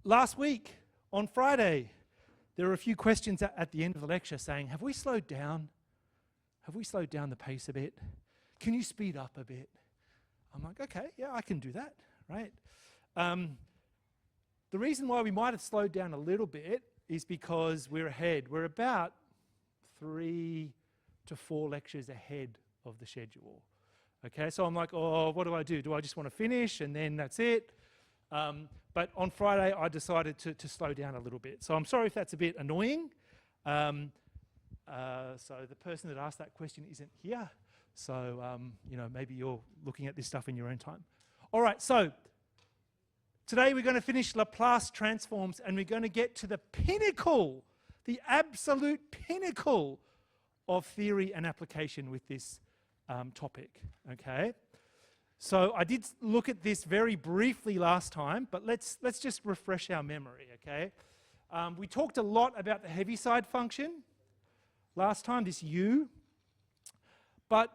Last week, on Friday, there were a few questions at the end of the lecture saying, have we slowed down? Have we slowed down the pace a bit? Can you speed up a bit? I'm like, okay, yeah, I can do that, right? The reason why we might have slowed down a little bit is because we're ahead. We're about 3 to 4 lectures ahead of the schedule. Okay, so I'm like, oh, what do? Do I just want to finish and then that's it? But on Friday, I decided to slow down a little bit. So I'm sorry if that's a bit annoying. So the person that asked that question isn't here. So, maybe you're looking at this stuff in your own time. All right, so today we're going to finish Laplace transforms and we're going to get to the pinnacle, the absolute pinnacle of theory and application with this topic, okay? So I did look at this very briefly last time, but let's just refresh our memory, okay? We talked a lot about the Heaviside function last time, this u. But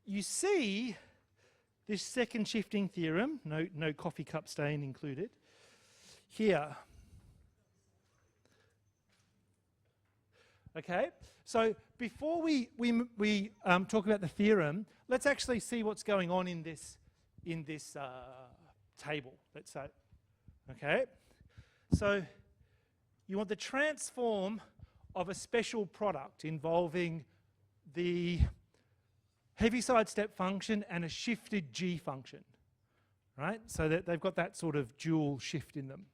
you see this second shifting theorem, no coffee cup stain included, here. Okay, so before we talk about the theorem, let's actually see what's going on in this table, let's say. Okay, so you want the transform of a special product involving the Heaviside step function and a shifted g function, right? So that they've got that sort of dual shift in them.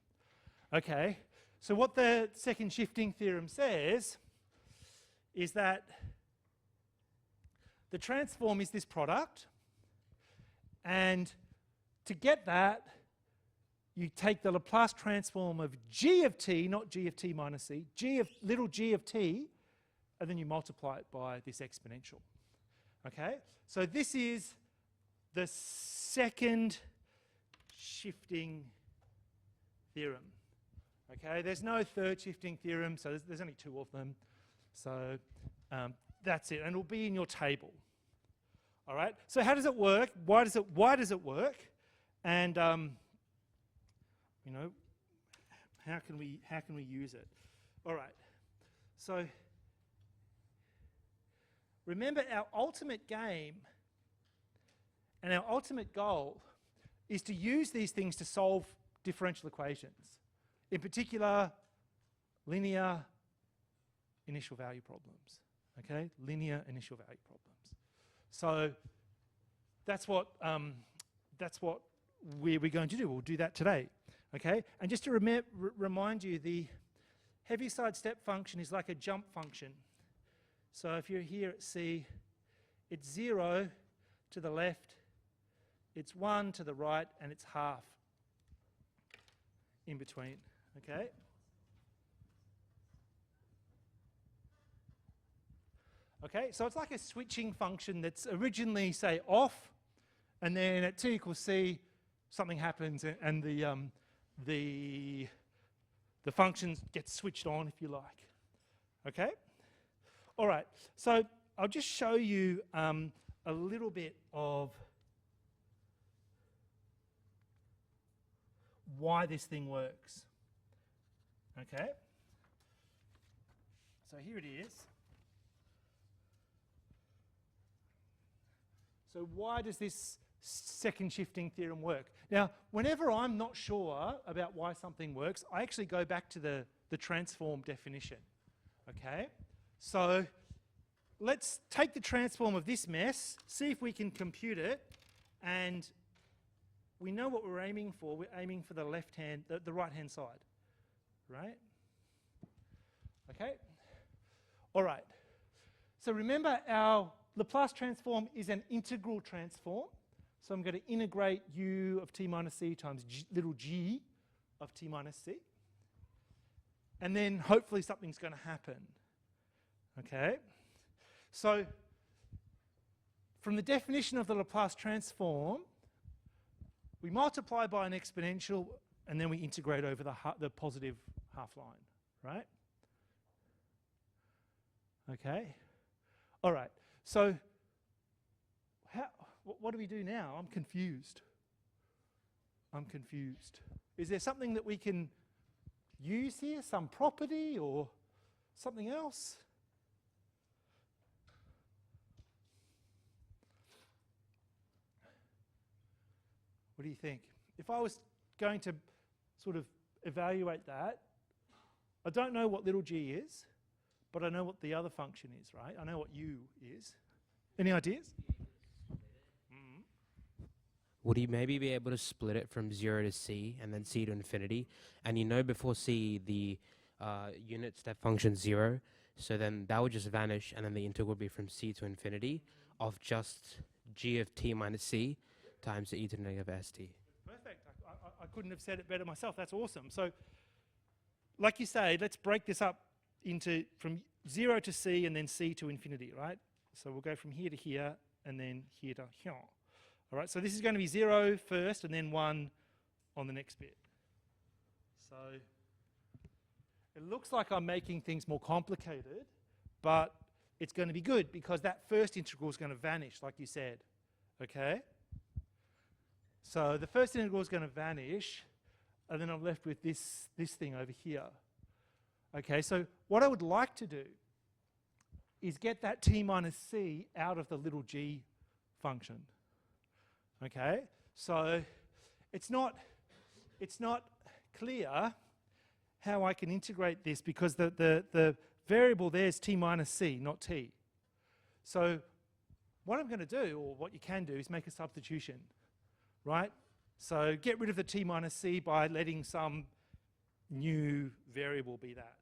Okay, so what the second shifting theorem says is that the transform is this product, and to get that, you take the Laplace transform of g of t, not g of t minus c, little g of t, and then you multiply it by this exponential. Okay? So this is the second shifting theorem. Okay? There's no third shifting theorem, so there's only 2 of them. So that's it, and it'll be in your table. All right. So how does it work? Why does it work? And how can we use it? All right. So remember, our ultimate game and our ultimate goal is to use these things to solve differential equations. In particular, linear initial value problems, okay? Linear initial value problems. So that's what we're going to do. We'll do that today, okay? And just to remind you, the Heaviside step function is like a jump function. So if you're here at C, it's 0 to the left, it's 1 to the right, and it's half in between, okay? Okay, so it's like a switching function that's originally, say, off, and then at t equals c, something happens, and the function gets switched on, if you like. Okay? All right, so I'll just show you a little bit of why this thing works. Okay? So here it is. So why does this second shifting theorem work? Now, whenever I'm not sure about why something works, I actually go back to the transform definition. Okay? So let's take the transform of this mess, see if we can compute it, and we know what we're aiming for. We're aiming for the left-hand, the right-hand side, right? Okay? All right. So remember, our Laplace transform is an integral transform. So I'm going to integrate u of t minus c times little g of t minus c. And then hopefully something's going to happen. Okay? So from the definition of the Laplace transform, we multiply by an exponential and then we integrate over the positive half line, right? Okay? All right. So what do we do now? I'm confused. Is there something that we can use here, some property or something else? What do you think? If I was going to sort of evaluate that, I don't know what little g is, but I know what the other function is, right? I know what u is. Any ideas? Would you maybe be able to split it from 0 to c and then c to infinity? And you know before c the unit step function 0, so then that would just vanish and then the integral would be from c to infinity of just g of t minus c times the e to the negative st. Perfect. I couldn't have said it better myself. That's awesome. So, like you say, let's break this up into from 0 to c and then c to infinity, right? So we'll go from here to here and then here to here. All right, so this is going to be 0 first and then 1 on the next bit. So it looks like I'm making things more complicated, but it's going to be good because that first integral is going to vanish, like you said. Okay? So the first integral is going to vanish, and then I'm left with this thing over here. Okay, so what I would like to do is get that t minus c out of the little g function. Okay, so it's not clear how I can integrate this because the variable there is t minus c, not t. So what I'm going to do, or what you can do, is make a substitution, right? So get rid of the t minus c by letting some new variable be that.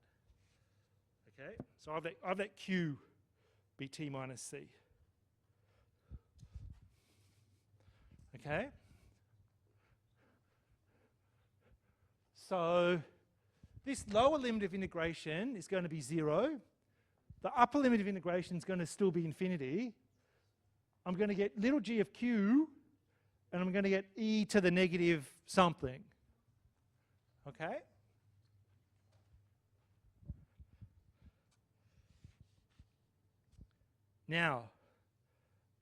Okay, so I've let q be t minus c. Okay? So this lower limit of integration is going to be 0. The upper limit of integration is going to still be infinity. I'm going to get little g of q, and I'm going to get e to the negative something. Okay? Now,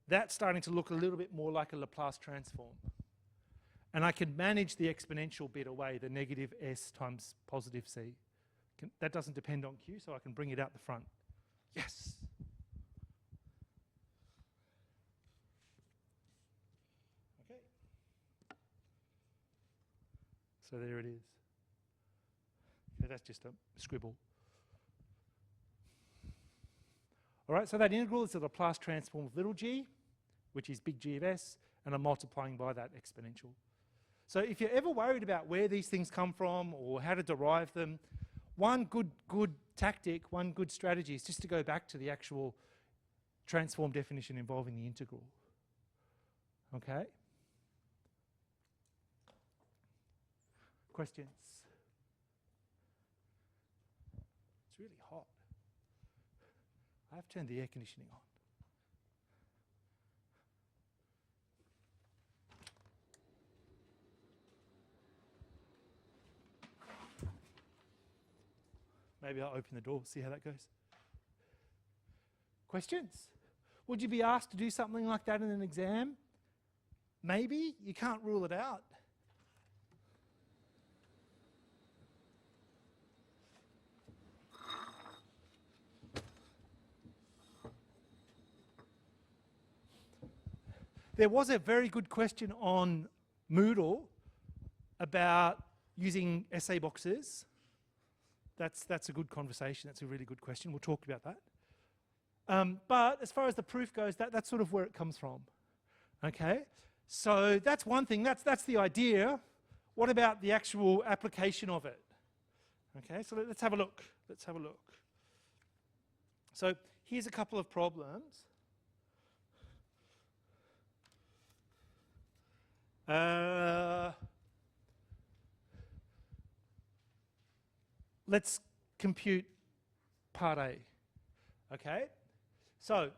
that's starting to look a little bit more like a Laplace transform. And I can manage the exponential bit away, the negative s times positive c. That doesn't depend on q, so I can bring it out the front. Yes! Okay. So there it is. Okay, that's just a scribble. All right, so that integral is the Laplace transform of little g, which is big G of s, and I'm multiplying by that exponential. So if you're ever worried about where these things come from or how to derive them, one good tactic, one good strategy is just to go back to the actual transform definition involving the integral. Okay? Questions? It's really hot. I've turned the air conditioning on. Maybe I'll open the door, see how that goes. Questions? Would you be asked to do something like that in an exam? Maybe. You can't rule it out. There was a very good question on Moodle about using essay boxes. That's a good conversation. That's a really good question. We'll talk about that. But as far as the proof goes, that's sort of where it comes from. Okay? So that's one thing. That's the idea. What about the actual application of it? Okay, so let's have a look. Let's have a look. So here's a couple of problems. Let's compute part A. Okay? So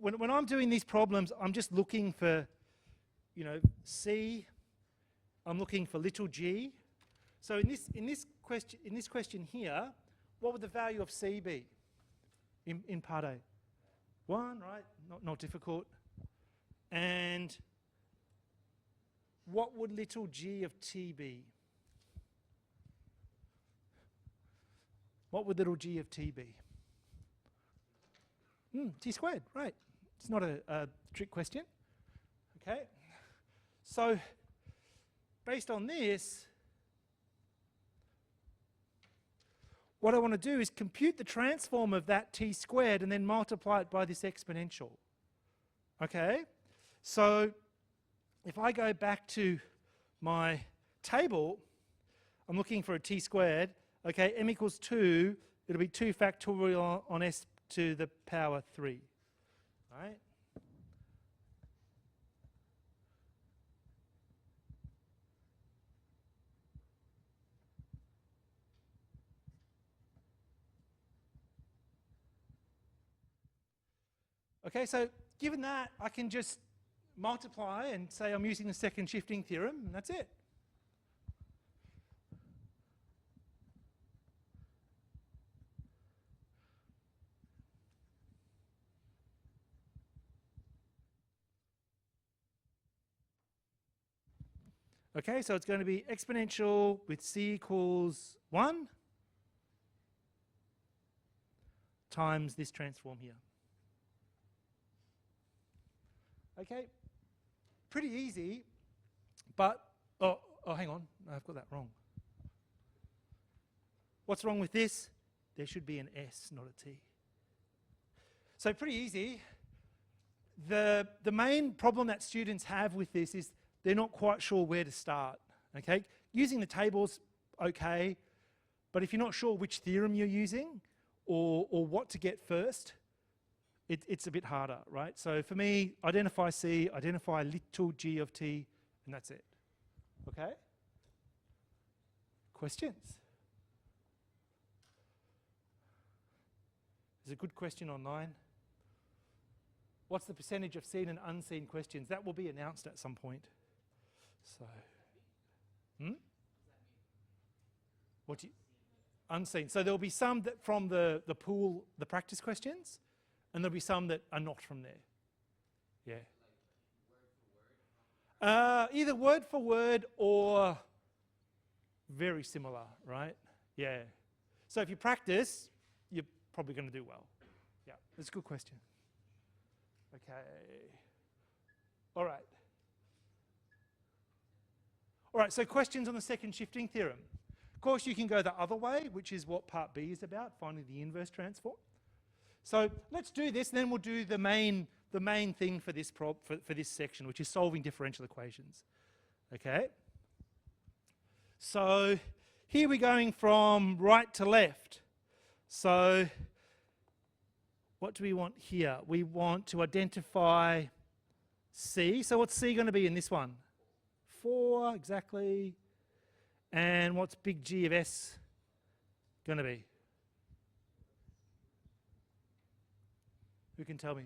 when I'm doing these problems, I'm just looking for, C. I'm looking for little g. So in this question here, what would the value of C be in part A? 1, right? Not difficult. And what would little g of t be? What would little g of t be? T squared, right. It's not a trick question. Okay. So, based on this, what I want to do is compute the transform of that t squared and then multiply it by this exponential. Okay? So, if I go back to my table, I'm looking for a t squared. Okay, m equals 2, it'll be 2 factorial on s to the power 3. Right? Okay, so given that, I can just multiply and say I'm using the second shifting theorem, and that's it. Okay, so it's going to be exponential with c equals 1 times this transform here. Okay, pretty easy, but, oh, hang on, I've got that wrong. What's wrong with this? There should be an S, not a T. So pretty easy. The main problem that students have with this is they're not quite sure where to start, okay? Using the table's okay, but if you're not sure which theorem you're using or what to get first, it's a bit harder, right? So for me, identify C, identify little g of t, and that's it. Okay? Questions? There's a good question online. What's the percentage of seen and unseen questions? That will be announced at some point. So, What do you, unseen. So there'll be some that from the pool, the practice questions, and there'll be some that are not from there. Yeah. Either word for word or very similar, right? Yeah. So if you practice, you're probably going to do well. Yeah, that's a good question. Okay. All right. All right, so questions on the second shifting theorem. Of course, you can go the other way, which is what part B is about, finding the inverse transform. So let's do this, and then we'll do the main thing for this for this section, which is solving differential equations. Okay? So here we're going from right to left. So what do we want here? We want to identify C. So what's C going to be in this one? 4, exactly. And what's big G of S going to be? Who can tell me?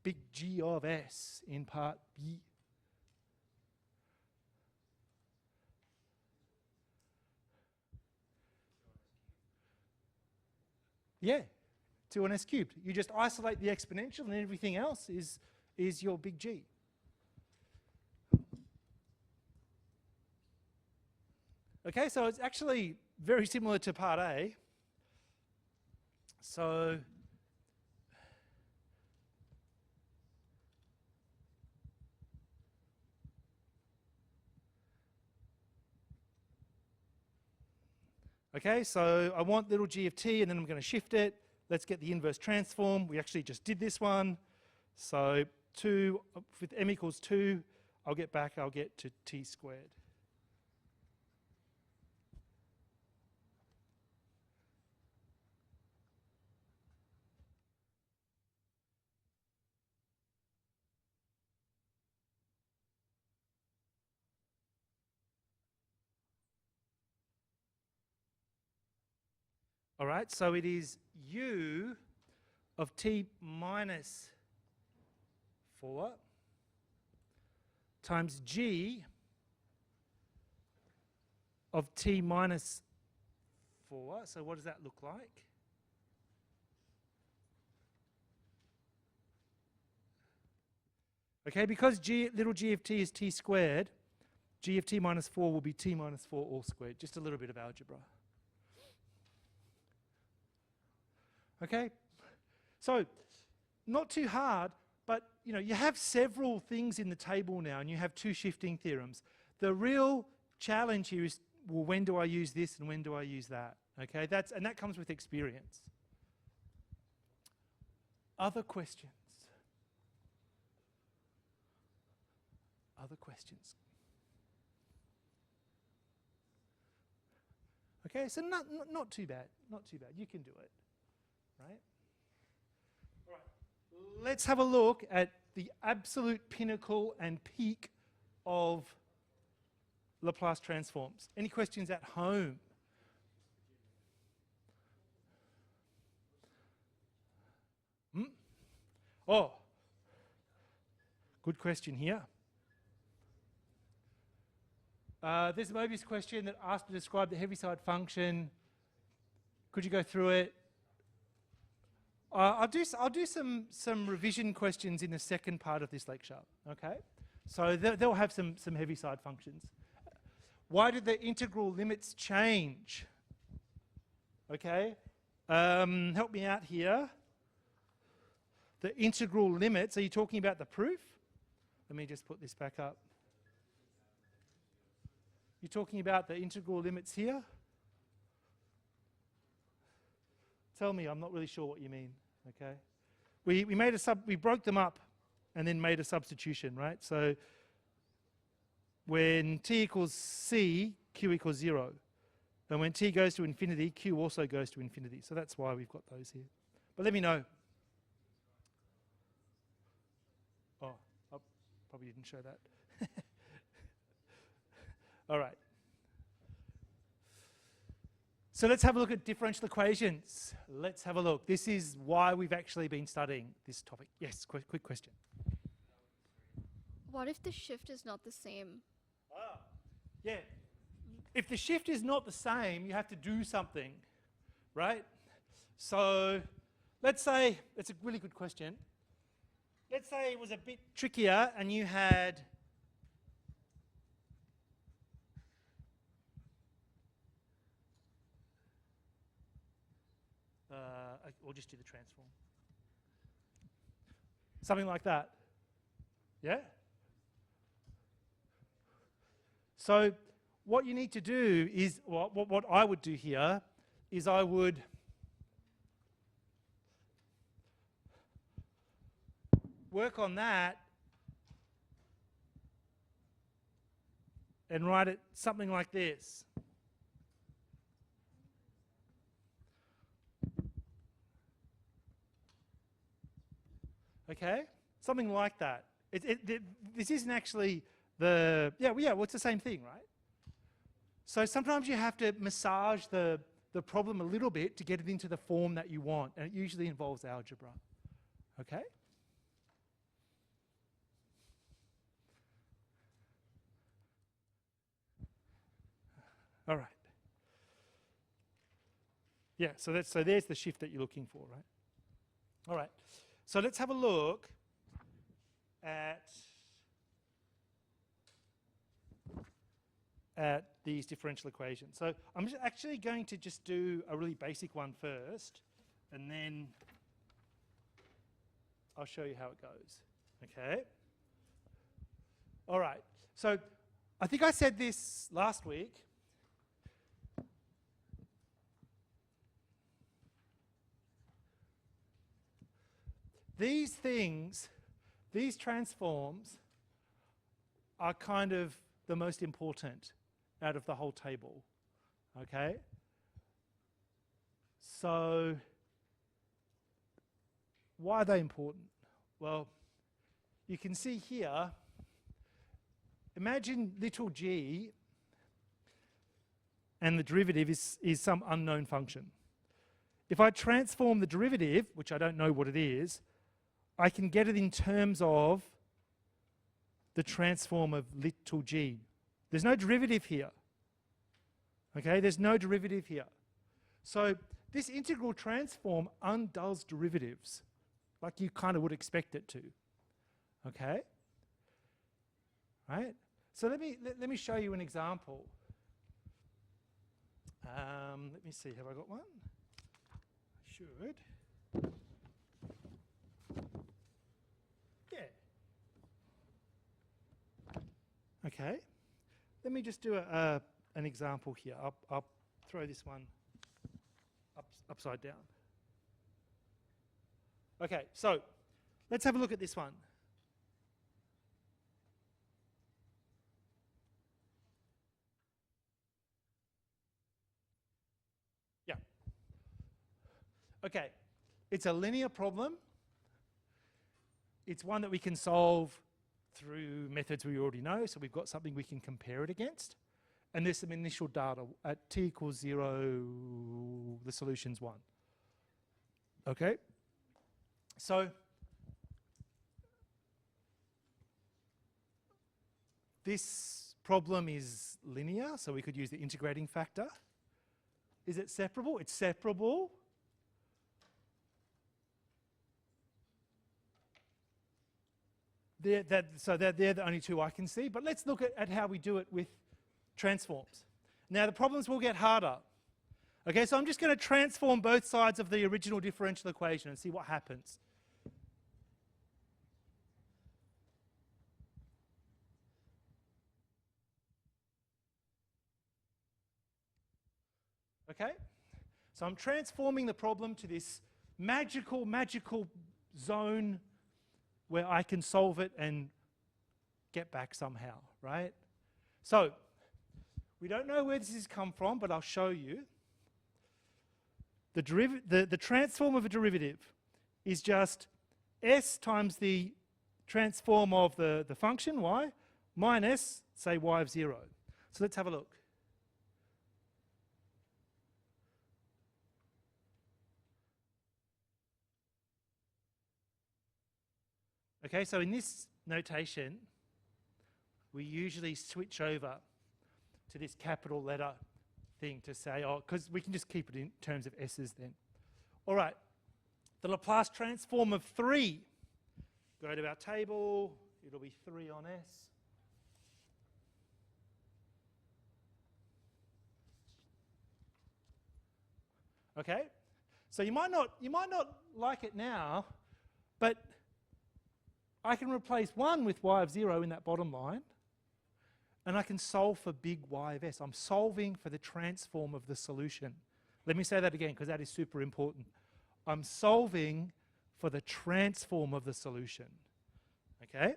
Big G of S in part B. Yeah, 2 on S cubed. You just isolate the exponential and everything else is your big G. Okay, so it's actually very similar to part A. So okay, so I want little g of t, and then I'm going to shift it. Let's get the inverse transform. We actually just did this one. So 2, with m equals 2, I'll get to t squared. All right, so it is u of t minus 4 times g of t minus 4. So what does that look like? Okay, because little g of t is t squared, g of t minus 4 will be t minus 4 all squared. Just a little bit of algebra. Okay, so not too hard, but you have several things in the table now, and you have two shifting theorems. The real challenge here is, well, when do I use this and when do I use that? Okay, and that comes with experience. Other questions? Other questions? Okay, so not too bad. Not too bad. You can do it, right? All right. Let's have a look at the absolute pinnacle and peak of Laplace transforms. Any questions at home? Oh, good question here. There's a Mobius question that asked to describe the Heaviside function. Could you go through it? I'll do some revision questions in the second part of this lecture. Okay, so they'll have some Heaviside functions. Why did the integral limits change? Okay, help me out here. The integral limits, are you talking about the proof? Let me just put this back up. You're talking about the integral limits here? Tell me, I'm not really sure what you mean, okay? We broke them up and then made a substitution, right? So when t equals c, q equals 0. And when t goes to infinity, q also goes to infinity. So that's why we've got those here. But let me know. Oh, I probably didn't show that. All right. So let's have a look at differential equations. Let's have a look. This is why we've actually been studying this topic. Yes, quick question. What if the shift is not the same? Yeah. If the shift is not the same, you have to do something, right? So let's say, it's a really good question. Let's say it was a bit trickier and you had we'll just do the transform. Something like that. Yeah? So what you need to do is, what I would do here is I would work on that and write it something like this. Okay? Something like that. This isn't actually the... Yeah, well, it's the same thing, right? So sometimes you have to massage the problem a little bit to get it into the form that you want, and it usually involves algebra. Okay? All right. Yeah, so there's the shift that you're looking for, right? All right. So let's have a look at these differential equations. So I'm actually going to just do a really basic one first, and then I'll show you how it goes. Okay? All right. So I think I said this last week. These things, these transforms, are kind of the most important out of the whole table. Okay? So, why are they important? Well, you can see here, imagine little g, and the derivative is some unknown function. If I transform the derivative, which I don't know what it is, I can get it in terms of the transform of little g. There's no derivative here. Okay, there's no derivative here. So this integral transform undoes derivatives, like you kind of would expect it to. Okay? right? So let me show you an example. Let me see, have I got one? I should. Yeah. Okay. Let me just do an example here. I'll throw this one upside down. Okay, so let's have a look at this one. Yeah. Okay, it's a linear problem. It's one that we can solve through methods we already know, so we've got something we can compare it against. And there's some initial data. At t equals 0, the solution's 1. Okay? So this problem is linear, so we could use the integrating factor. Is it separable? It's separable. So they're the only two I can see. But let's look at how we do it with transforms. Now the problems will get harder. Okay, so I'm just going to transform both sides of the original differential equation and see what happens. Okay, so I'm transforming the problem to this magical zone where I can solve it and get back somehow, right? So we don't know where this has come from, but I'll show you. The transform of a derivative is just s times the transform of the function y minus, say, y of 0. So let's have a look. Okay, so in this notation, we usually switch over to this capital letter thing to say, oh, because we can just keep it in terms of s's then. All right, the Laplace transform of 3. Go to our table, it'll be 3 on s. Okay, so you might not like it now, but I can replace 1 with y of 0 in that bottom line, and I can solve for big Y of s. I'm solving for the transform of the solution. Let me say that again, because that is super important. I'm solving for the transform of the solution. Okay?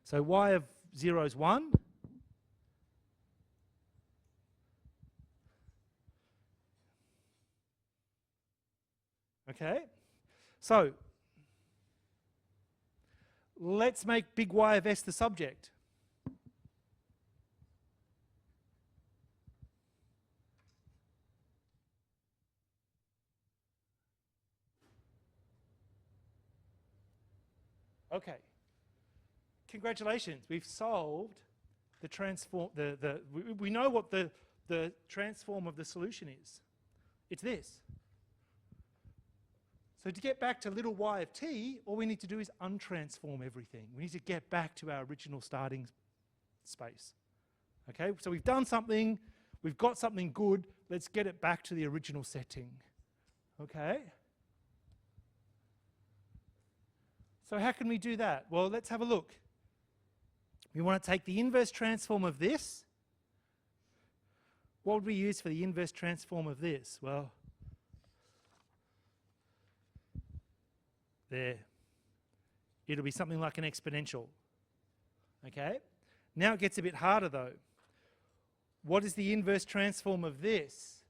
So y of 0 is 1. Okay? So let's make big Y of s the subject. Okay. Congratulations, we've solved the transform. We know what the transform of the solution is. It's this. So to get back to little y of t, all we need to do is untransform everything. We need to get back to our original starting space. Okay, so we've done something, we've got something good, let's get it back to the original setting. Okay? So how can we do that? Well, let's have a look. We want to take the inverse transform of this. What would we use for the inverse transform of this? Well, there. It'll be something like an exponential. Okay? Now it gets a bit harder though. What is the inverse transform of this?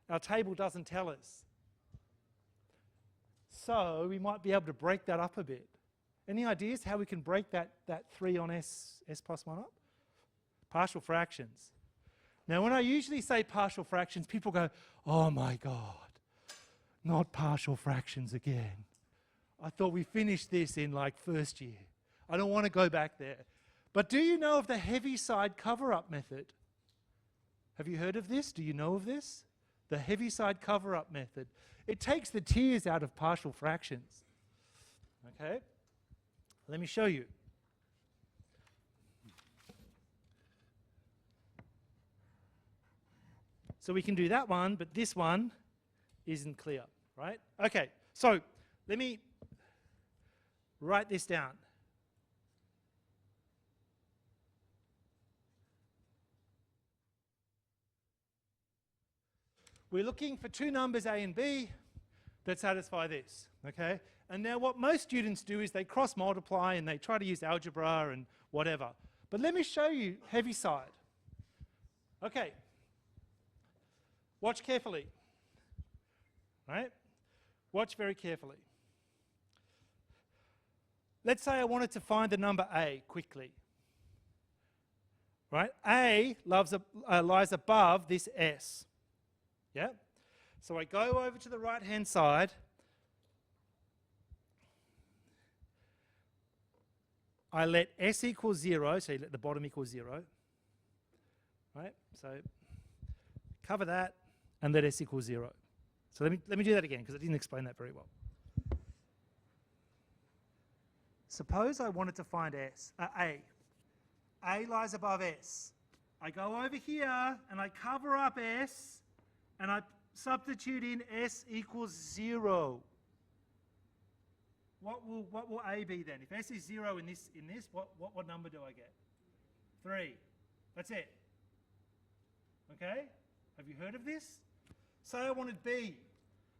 Our table doesn't tell us. So we might be able to break that up a bit. Any ideas how we can break that 3 on s plus 1 up? Partial fractions. Now when I usually say partial fractions, people go, oh my God. Not partial fractions again. I thought we finished this in like first year. I don't want to go back there. But do you know of the Heaviside cover-up method? Have you heard of this? Do you know of this? The Heaviside cover-up method. It takes the tears out of partial fractions. Okay? Let me show you. So we can do that one, but this one isn't clear, right? Okay, so let me write this down. We're looking for two numbers A and B that satisfy this, okay? And now what most students do is they cross multiply and they try to use algebra and whatever. But let me show you heavy side. Okay. Watch carefully, right? Watch very carefully. Let's say I wanted to find the number A quickly, right? A lies above this S, yeah? So I go over to the right-hand side. I let S equal 0, so you let the bottom equal 0, right? So cover that and let S equal 0. So let me do that again because I didn't explain that very well. Suppose I wanted to find A. A lies above S. I go over here and I cover up S and I substitute in S equals 0. What will A be then? If S is 0 in this, what number do I get? 3. That's it. Okay? Have you heard of this? Say I wanted B.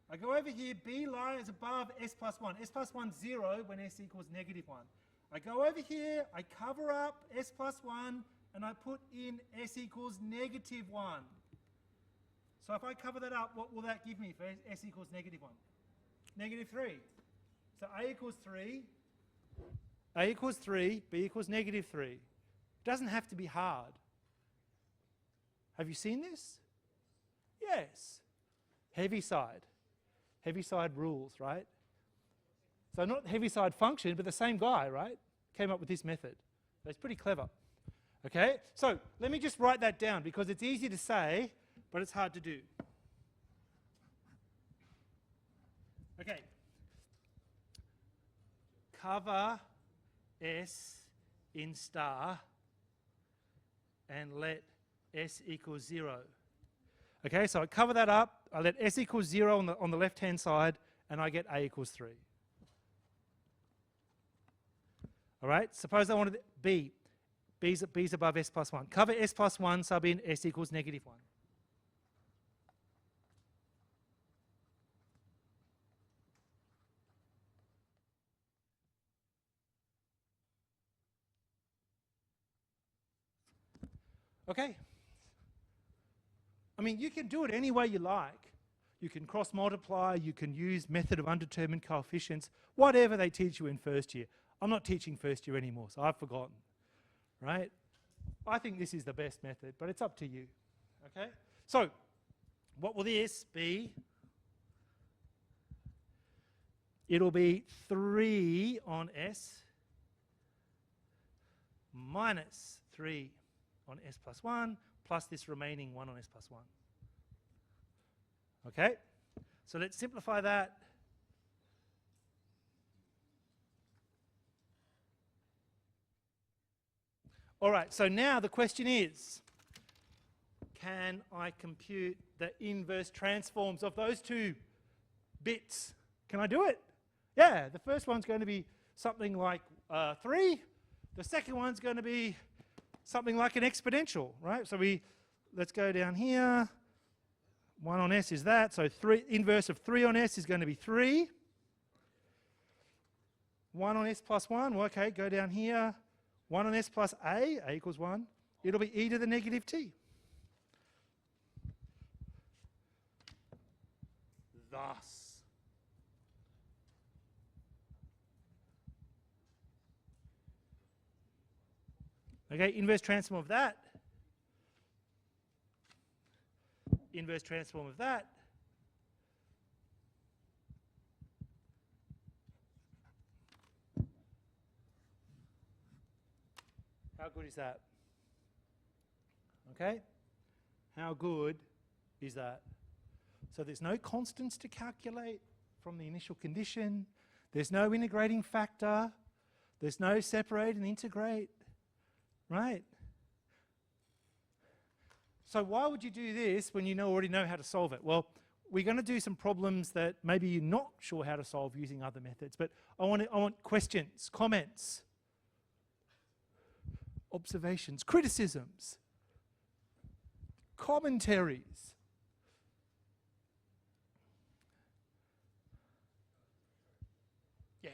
I go over here, B lies above S plus 1. S plus 1 is 0 when S equals negative 1. I go over here, I cover up S plus 1, and I put in S equals negative 1. So if I cover that up, what will that give me if S equals negative 1? Negative 3. So A equals 3, A equals 3, B equals negative 3. It doesn't have to be hard. Have you seen this? Yes. Heavy side. Heavy side rules, right? So not heavy side function, but the same guy, right? Came up with this method. That's pretty clever. Okay? So let me just write that down because it's easy to say, but it's hard to do. Okay. Cover S in star and let S equals 0. Okay, so I cover that up, I let S equals 0 on the left-hand side, and I get A equals 3. All right, suppose I wanted B. B's above S plus 1. Cover S plus 1, sub in S equals negative 1. Okay. I mean, you can do it any way you like. You can cross multiply, you can use method of undetermined coefficients, whatever they teach you in first year. I'm not teaching first year anymore, so I've forgotten, right? I think this is the best method, but it's up to you, okay? So, what will this be? It'll be 3 on S minus 3 on S plus 1 plus this remaining 1 on S plus 1. Okay? So let's simplify that. All right, so now the question is, can I compute the inverse transforms of those two bits? Can I do it? Yeah, the first one's going to be something like 3. The second one's going to be something like an exponential, right? So let's go down here. 1 on S is that. So inverse of 3 on S is going to be 3. 1 on S plus 1. Well, okay, go down here. 1 on S plus A equals 1. It'll be e to the negative t. Thus. Okay, inverse transform of that. Inverse transform of that. How good is that? Okay? How good is that? So there's no constants to calculate from the initial condition. There's no integrating factor. There's no separate and integrate, right? So why would you do this when you already know how to solve it? Well, we're going to do some problems that maybe you're not sure how to solve using other methods, but I want questions, comments, observations, criticisms, commentaries. Yeah.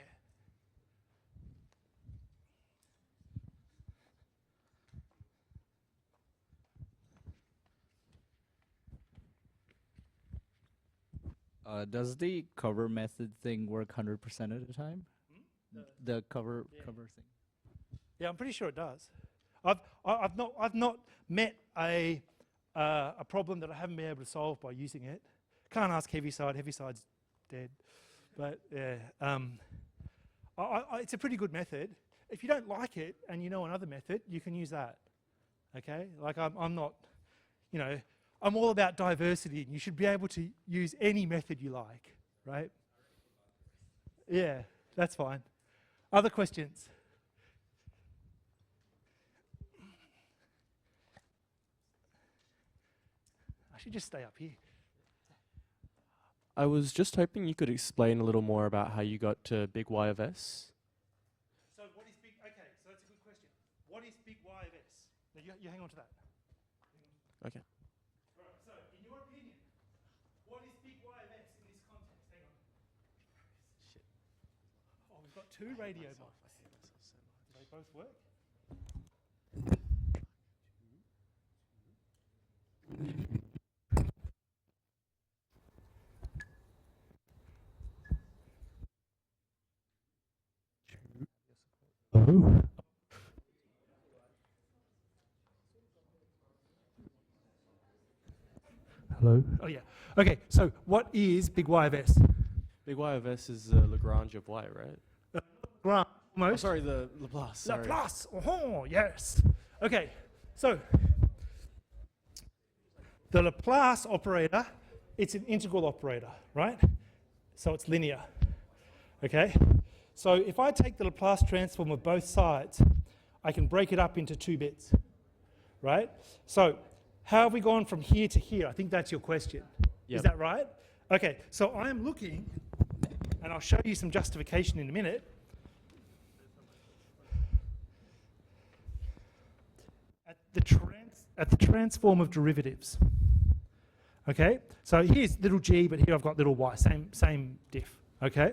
Does the cover method thing work 100% of the time? The cover thing. Yeah, I'm pretty sure it does. I've not met a problem that I haven't been able to solve by using it. Can't ask Heaviside. Heaviside's dead. But yeah, it's a pretty good method. If you don't like it and you know another method, you can use that. Okay, like I'm not, you know, I'm all about diversity, and you should be able to use any method you like, right? Yeah, that's fine. Other questions? I should just stay up here. I was just hoping you could explain a little more about how you got to big Y of S. So what is big, okay, so that's a good question. What is big Y of S? Now you hang on to that. Okay. All right, so in your opinion, what is big Y of S in this context? Hang on. Shit. Oh, we've got two radio mics. Do they both work? Oh. Hello. Oh yeah. Okay, so what is big Y of S? Big Y of S is the Lagrange of Y, right? Grant, Oh, almost. sorry, the Laplace. Sorry. Laplace. Oh, yes. Okay, so the Laplace operator, it's an integral operator, right? So it's linear. Okay? So if I take the Laplace transform of both sides, I can break it up into two bits, right? So how have we gone from here to here? I think that's your question. Yep. Is that right? Okay, so I am looking, and I'll show you some justification in a minute. At the transform of derivatives. Okay, so here's little g, but here I've got little y, same diff. Okay,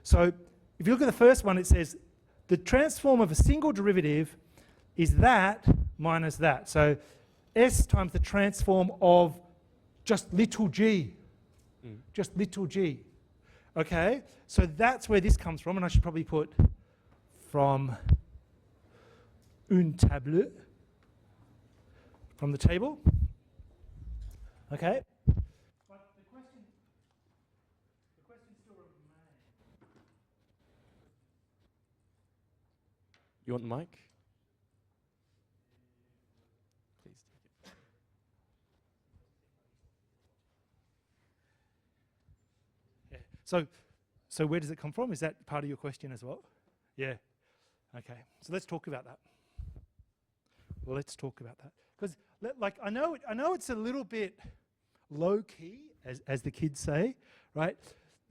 so if you look at the first one, it says the transform of a single derivative is that minus that. So s times the transform of just little g, just little g. Okay, so that's where this comes from, and I should probably put from une table, from the table. Okay. But the question still remains. You want the mic? Please take it. Yeah. So where does it come from? Is that part of your question as well? Yeah. Okay. So let's talk about that. Well, let's talk about that, because like I know it's a little bit low key, as the kids say, right?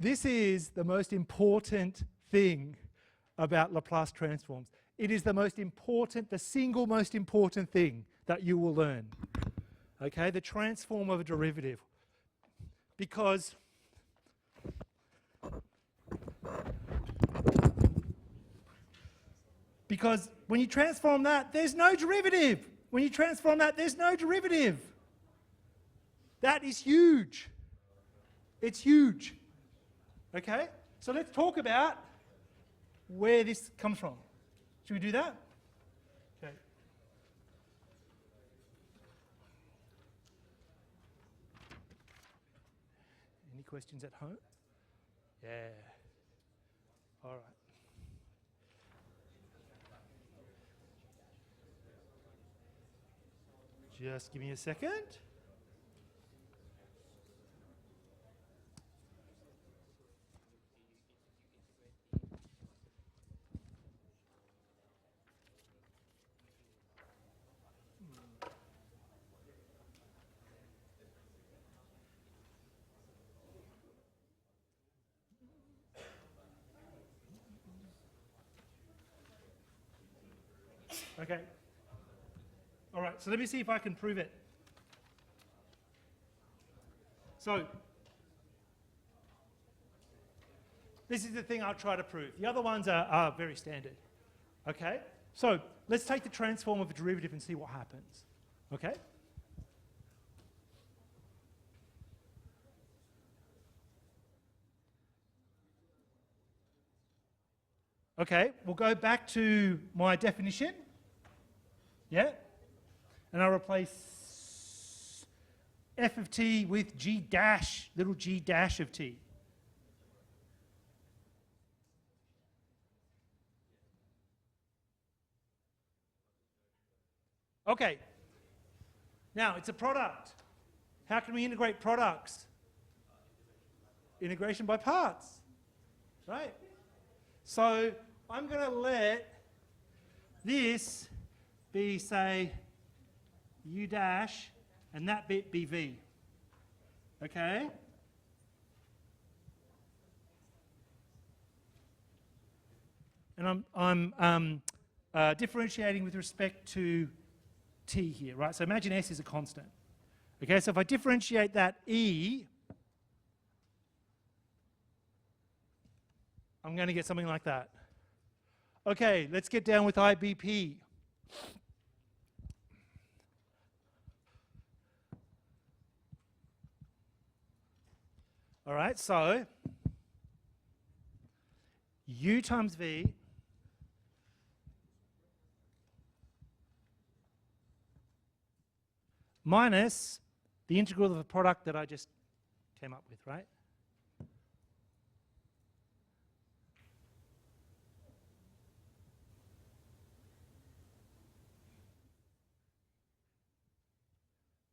This is the most important thing about Laplace transforms. It is the most important, the single most important thing that you will learn. Okay, the transform of a derivative, because when you transform that, there's no derivative. When you transform that, there's no derivative. That is huge. It's huge. Okay? So let's talk about where this comes from. Should we do that? Okay. Any questions at home? Yeah. All right. Just give me a second. Okay. All right, so let me see if I can prove it. So, this is the thing I'll try to prove. The other ones are very standard. Okay? So, let's take the transform of a derivative and see what happens. Okay? Okay, we'll go back to my definition. Yeah? And I'll replace f of t with g dash, little g dash of t. Okay. Now, it's a product. How can we integrate products? Integration by parts, right? So, I'm going to let this be, say, u dash, and that bit be v. Okay? And I'm differentiating with respect to t here, right? So imagine s is a constant. Okay, so if I differentiate that e, I'm going to get something like that. Okay, let's get down with IBP. All right, so u times v minus the integral of the product that I just came up with, right?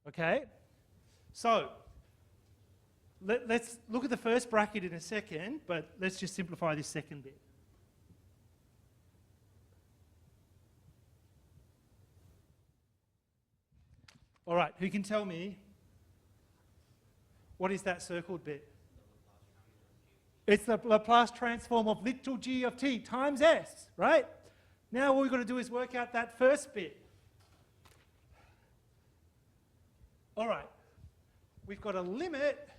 Okay, so let's look at the first bracket in a second, but let's just simplify this second bit. All right, who can tell me what is that circled bit? It's the Laplace transform of little g of t times s, right? Now all we've got to do is work out that first bit. All right, we've got a limit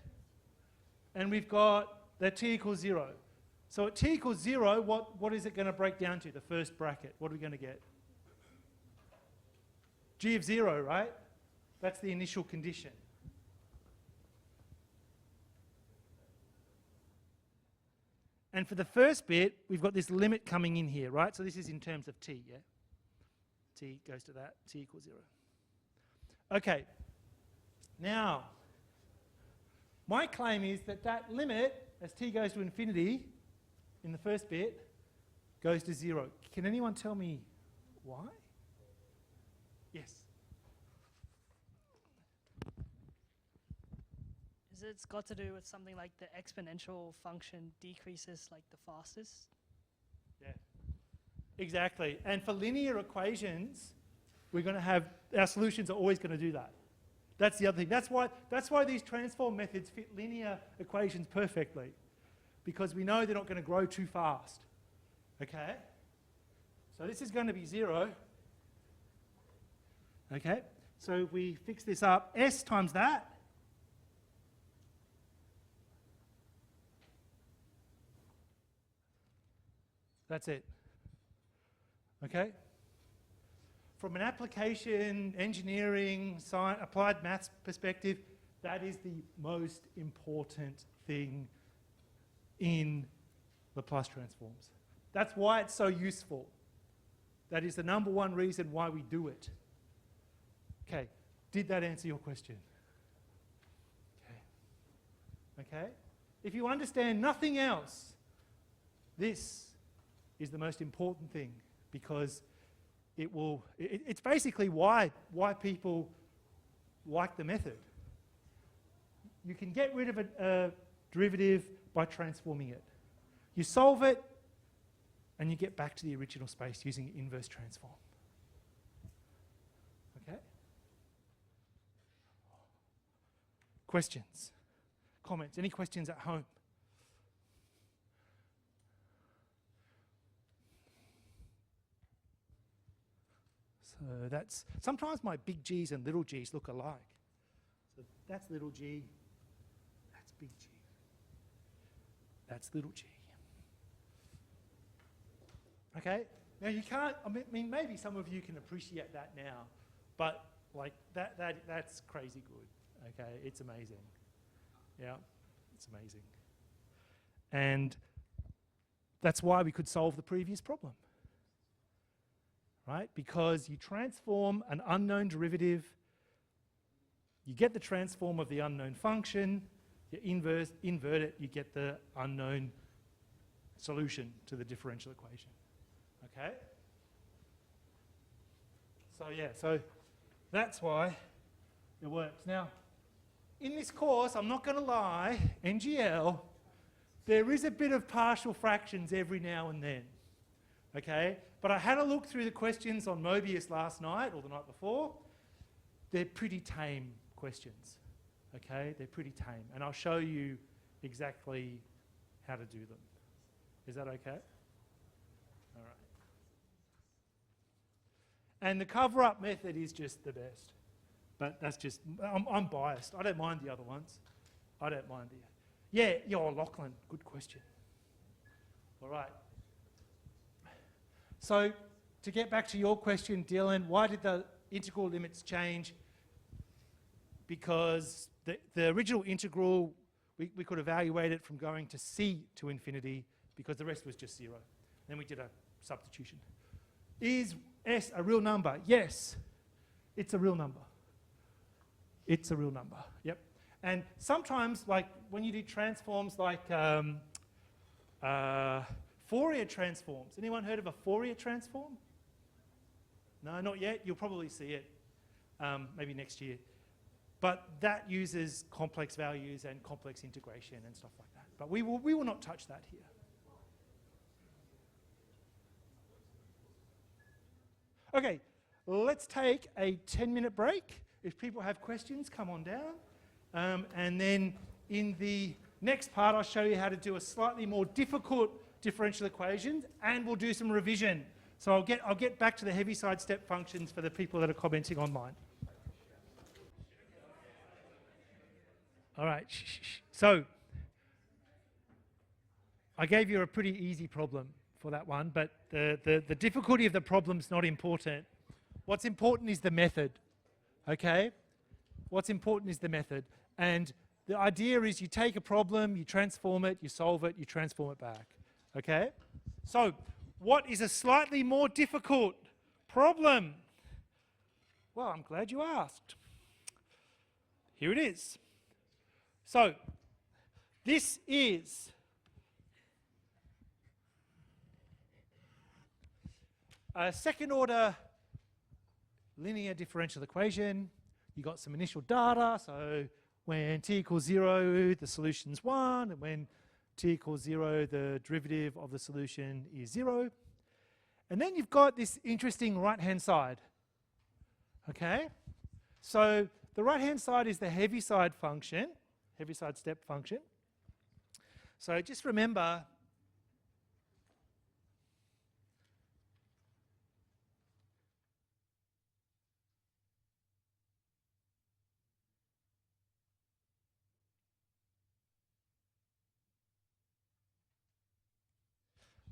and we've got that t equals 0. So at t equals 0, what is it going to break down to, the first bracket? What are we going to get? G of 0, right? That's the initial condition. And for the first bit, we've got this limit coming in here, right? So this is in terms of t, yeah? T goes to that, t equals 0. Okay. Now, my claim is that that limit, as t goes to infinity, in the first bit, goes to 0. Can anyone tell me why? Yes. It's got to do with something like the exponential function decreases like the fastest? Yeah, exactly. And for linear equations, we're going to have, our solutions are always going to do that. That's the other thing. That's why these transform methods fit linear equations perfectly, because we know they're not going to grow too fast. Okay? So this is going to be 0. Okay? So if we fix this up, s times that, that's it. Okay? From an application, engineering, science, applied maths perspective, that is the most important thing in Laplace transforms. That's why it's so useful. That is the number one reason why we do it. Okay, did that answer your question? Okay. Okay? If you understand nothing else, this is the most important thing, because it's basically why people like the method. You can get rid of a derivative by transforming it. You solve it and you get back to the original space using inverse transform. Okay? Questions? Comments? Any questions at home? So that's, sometimes my big G's and little g's look alike. So that's little g, that's big G. That's little g. Okay? Now you can't, I mean maybe some of you can appreciate that now, but like that's crazy good. Okay? It's amazing. Yeah, it's amazing. And that's why we could solve the previous problem. Right? Because you transform an unknown derivative, you get the transform of the unknown function, you invert it, you get the unknown solution to the differential equation. Okay? So yeah, so that's why it works. Now, in this course, I'm not going to lie, NGL, there is a bit of partial fractions every now and then. Okay? But I had a look through the questions on Mobius last night or the night before. They're pretty tame questions. Okay? They're pretty tame. And I'll show you exactly how to do them. Is that okay? All right. And the cover-up method is just the best. But that's just, I'm biased. I don't mind the other ones. I don't mind the, yeah, Lachlan, good question. All right. So, to get back to your question, Dylan, why did the integral limits change? Because the original integral, we could evaluate it from going to c to infinity because the rest was just 0. Then we did a substitution. Is s a real number? Yes, it's a real number. It's a real number, yep. And sometimes, like when you do transforms like Fourier transforms. Anyone heard of a Fourier transform? No, not yet. You'll probably see it maybe next year. But that uses complex values and complex integration and stuff like that. But we will not touch that here. Okay, let's take a 10-minute break. If people have questions, come on down. And then in the next part, I'll show you how to do a slightly more difficult differential equations, and we'll do some revision. So I'll get back to the Heaviside step functions for the people that are commenting online. All right. So I gave you a pretty easy problem for that one, but the difficulty of the problem's not important. What's important is the method. Okay? What's important is the method. And the idea is you take a problem, you transform it, you solve it, you transform it back. Okay? So, what is a slightly more difficult problem? Well, I'm glad you asked. Here it is. So, this is a second order linear differential equation. You got some initial data, so when t equals 0, the solution's 1, and when t equals 0, the derivative of the solution is 0. And then you've got this interesting right-hand side. Okay? So the right-hand side is the Heaviside function, Heaviside step function. So just remember,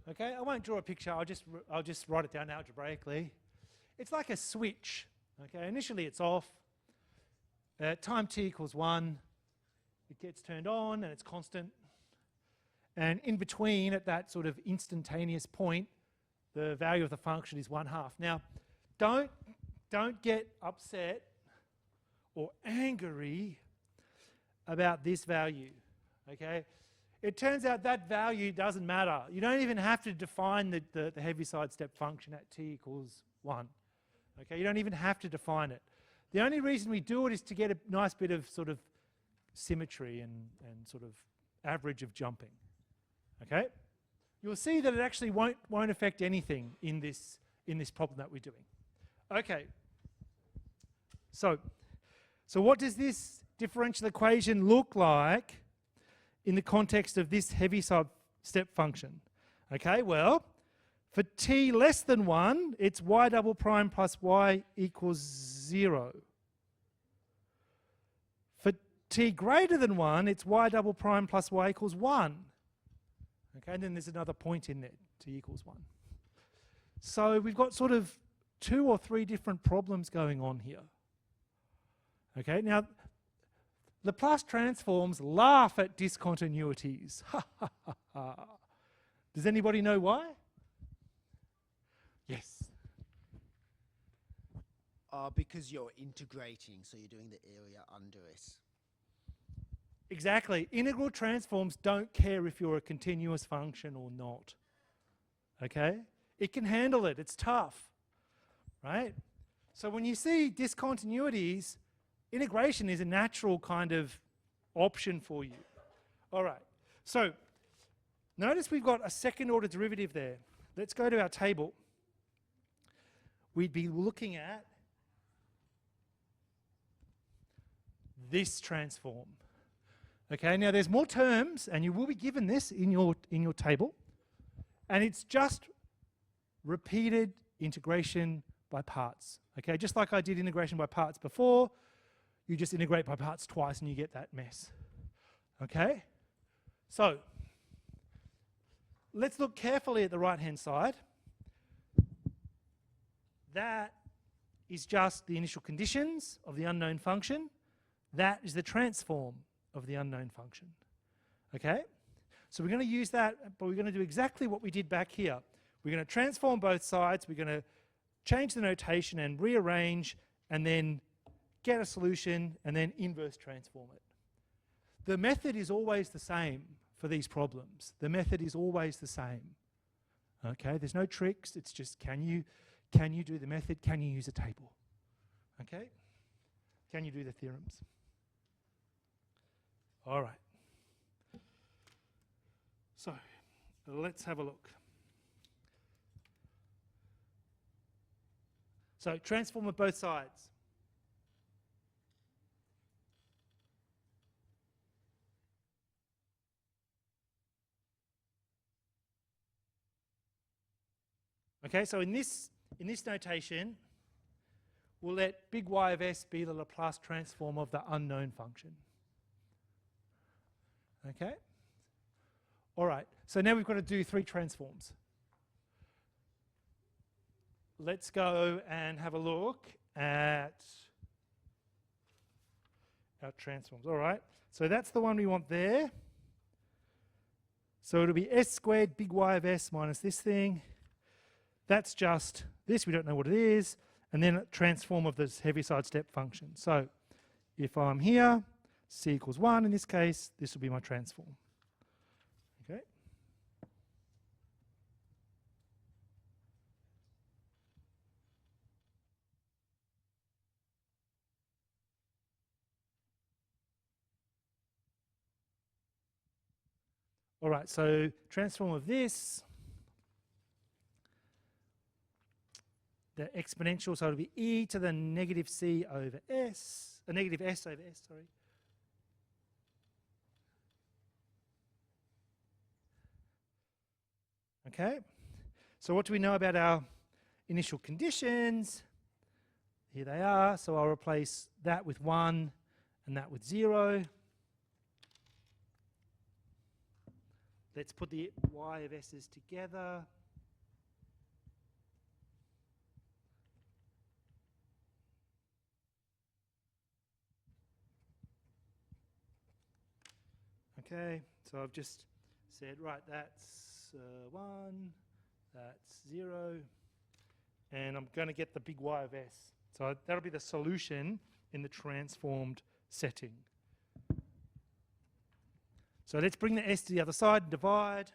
okay, I won't draw a picture, I'll just write it down algebraically. It's like a switch. Okay, initially it's off. At time t equals 1, it gets turned on and it's constant. And in between, at that sort of instantaneous point, the value of the function is 1/2. Now, don't get upset or angry about this value. Okay? It turns out that value doesn't matter. You don't even have to define the Heaviside step function at t equals 1. Okay, you don't even have to define it. The only reason we do it is to get a nice bit of sort of symmetry and sort of average of jumping. Okay? You'll see that it actually won't affect anything in this problem that we're doing. Okay. So what does this differential equation look like in the context of this Heaviside step function? Okay, well, For t less than 1, it's y double prime plus y equals 0. For t greater than 1, it's y double prime plus y equals 1. Okay, and then there's another point in there, t equals 1. So we've got sort of 2 or 3 different problems going on here. Okay, now Laplace transforms laugh at discontinuities. Does anybody know why? Yes. Because you're integrating, so you're doing the area under it. Exactly. Integral transforms don't care if you're a continuous function or not. Okay? It can handle it. It's tough. Right? So when you see discontinuities, integration is a natural kind of option for you. All right. So notice we've got a second order derivative there. Let's go to our table. We'd be looking at this transform. Okay, now there's more terms, and you will be given this in your table, and it's just repeated integration by parts. Okay, just like I did integration by parts before, you just integrate by parts twice and you get that mess. Okay, so let's look carefully at the right-hand side. That is just the initial conditions of the unknown function. That is the transform of the unknown function. Okay? So we're going to use that, but we're going to do exactly what we did back here. We're going to transform both sides. We're going to change the notation and rearrange, and then get a solution, and then inverse transform it. The method is always the same for these problems. The method is always the same. Okay? There's no tricks. It's just can you do the method? Can you use a table? Okay? Can you do the theorems? All right. So, let's have a look. So, transform of both sides. Okay, so in this notation, we'll let big Y of S be the Laplace transform of the unknown function. Okay? All right, so now we've got to do 3 transforms. Let's go and have a look at our transforms. All right, so that's the one we want there. So it'll be S squared big Y of S minus this thing. That's just this, we don't know what it is, and then a transform of this Heaviside step function. So if I'm here, C equals 1 in this case, this will be my transform. Okay? All right, so transform of this, the exponential, so it'll be e to the negative c over s, a negative s over s, sorry. Okay, so what do we know about our initial conditions? Here they are, so I'll replace that with 1 and that with 0. Let's put the y of s's together. Okay, so I've just said, right, that's 1, that's 0, and I'm going to get the big Y of S. So that'll be the solution in the transformed setting. So let's bring the S to the other side and divide.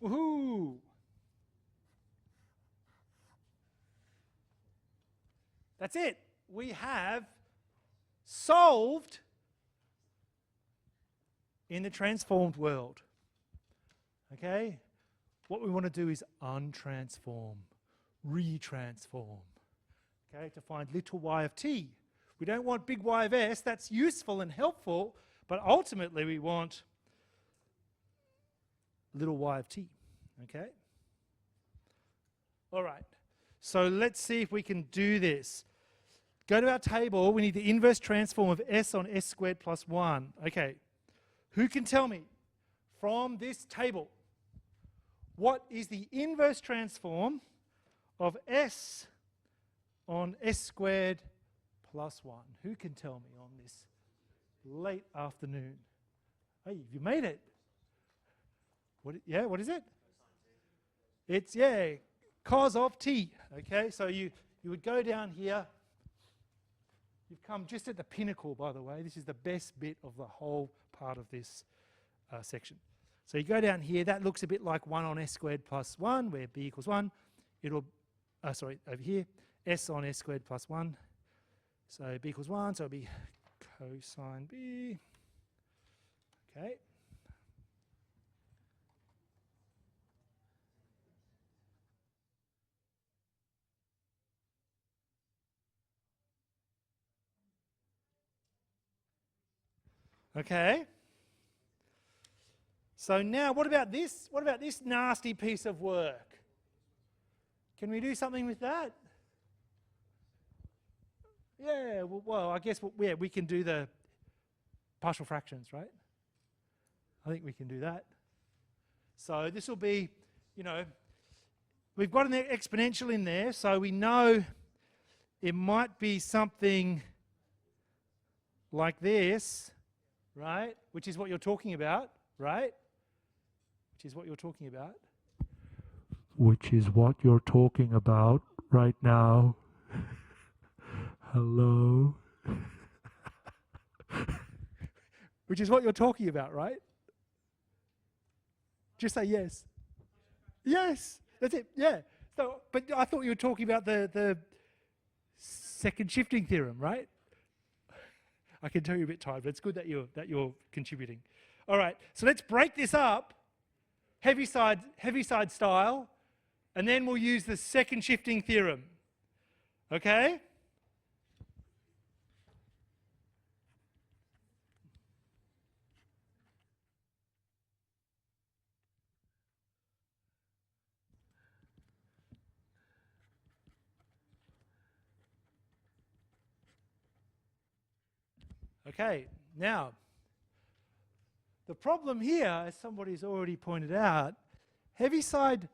Woohoo! That's it. We have solved in the transformed world. Okay? What we want to do is untransform. retransform, okay, to find little y of t. We don't want big Y of s. That's useful and helpful, but ultimately we want little y of t, okay? All right, so let's see if we can do this. Go to our table. We need the inverse transform of s on s squared plus 1. Okay, who can tell me from this table what is the inverse transform of s on s squared plus 1? Who can tell me on this late afternoon? Hey, you made it. What is it? It's, cos of t. Okay, so you would go down here. You've come just at the pinnacle, by the way. This is the best bit of the whole part of this section. So you go down here. That looks a bit like 1 on s squared plus 1, where b equals 1. It'll, over here, s on s squared plus 1. So b equals 1, so it'll be cosine b. Okay. Okay. So now, what about this? What about this nasty piece of work? Can we do something with that? Yeah, well I guess we can do the partial fractions, right? I think we can do that. So this will be, we've got an exponential in there, so we know it might be something like this, right? Which is what you're talking about, right? Which is what you're talking about. Which is what you're talking about right now. Hello. Which is what you're talking about, right? Just say yes. Yes, that's it. Yeah. So, but I thought you were talking about the second shifting theorem, right? I can tell you're a bit tired, but it's good that you're contributing. All right. So let's break this up, heavy side style, and then we'll use the second shifting theorem. Okay? Okay, now, the problem here, as somebody's already pointed out, heavy side,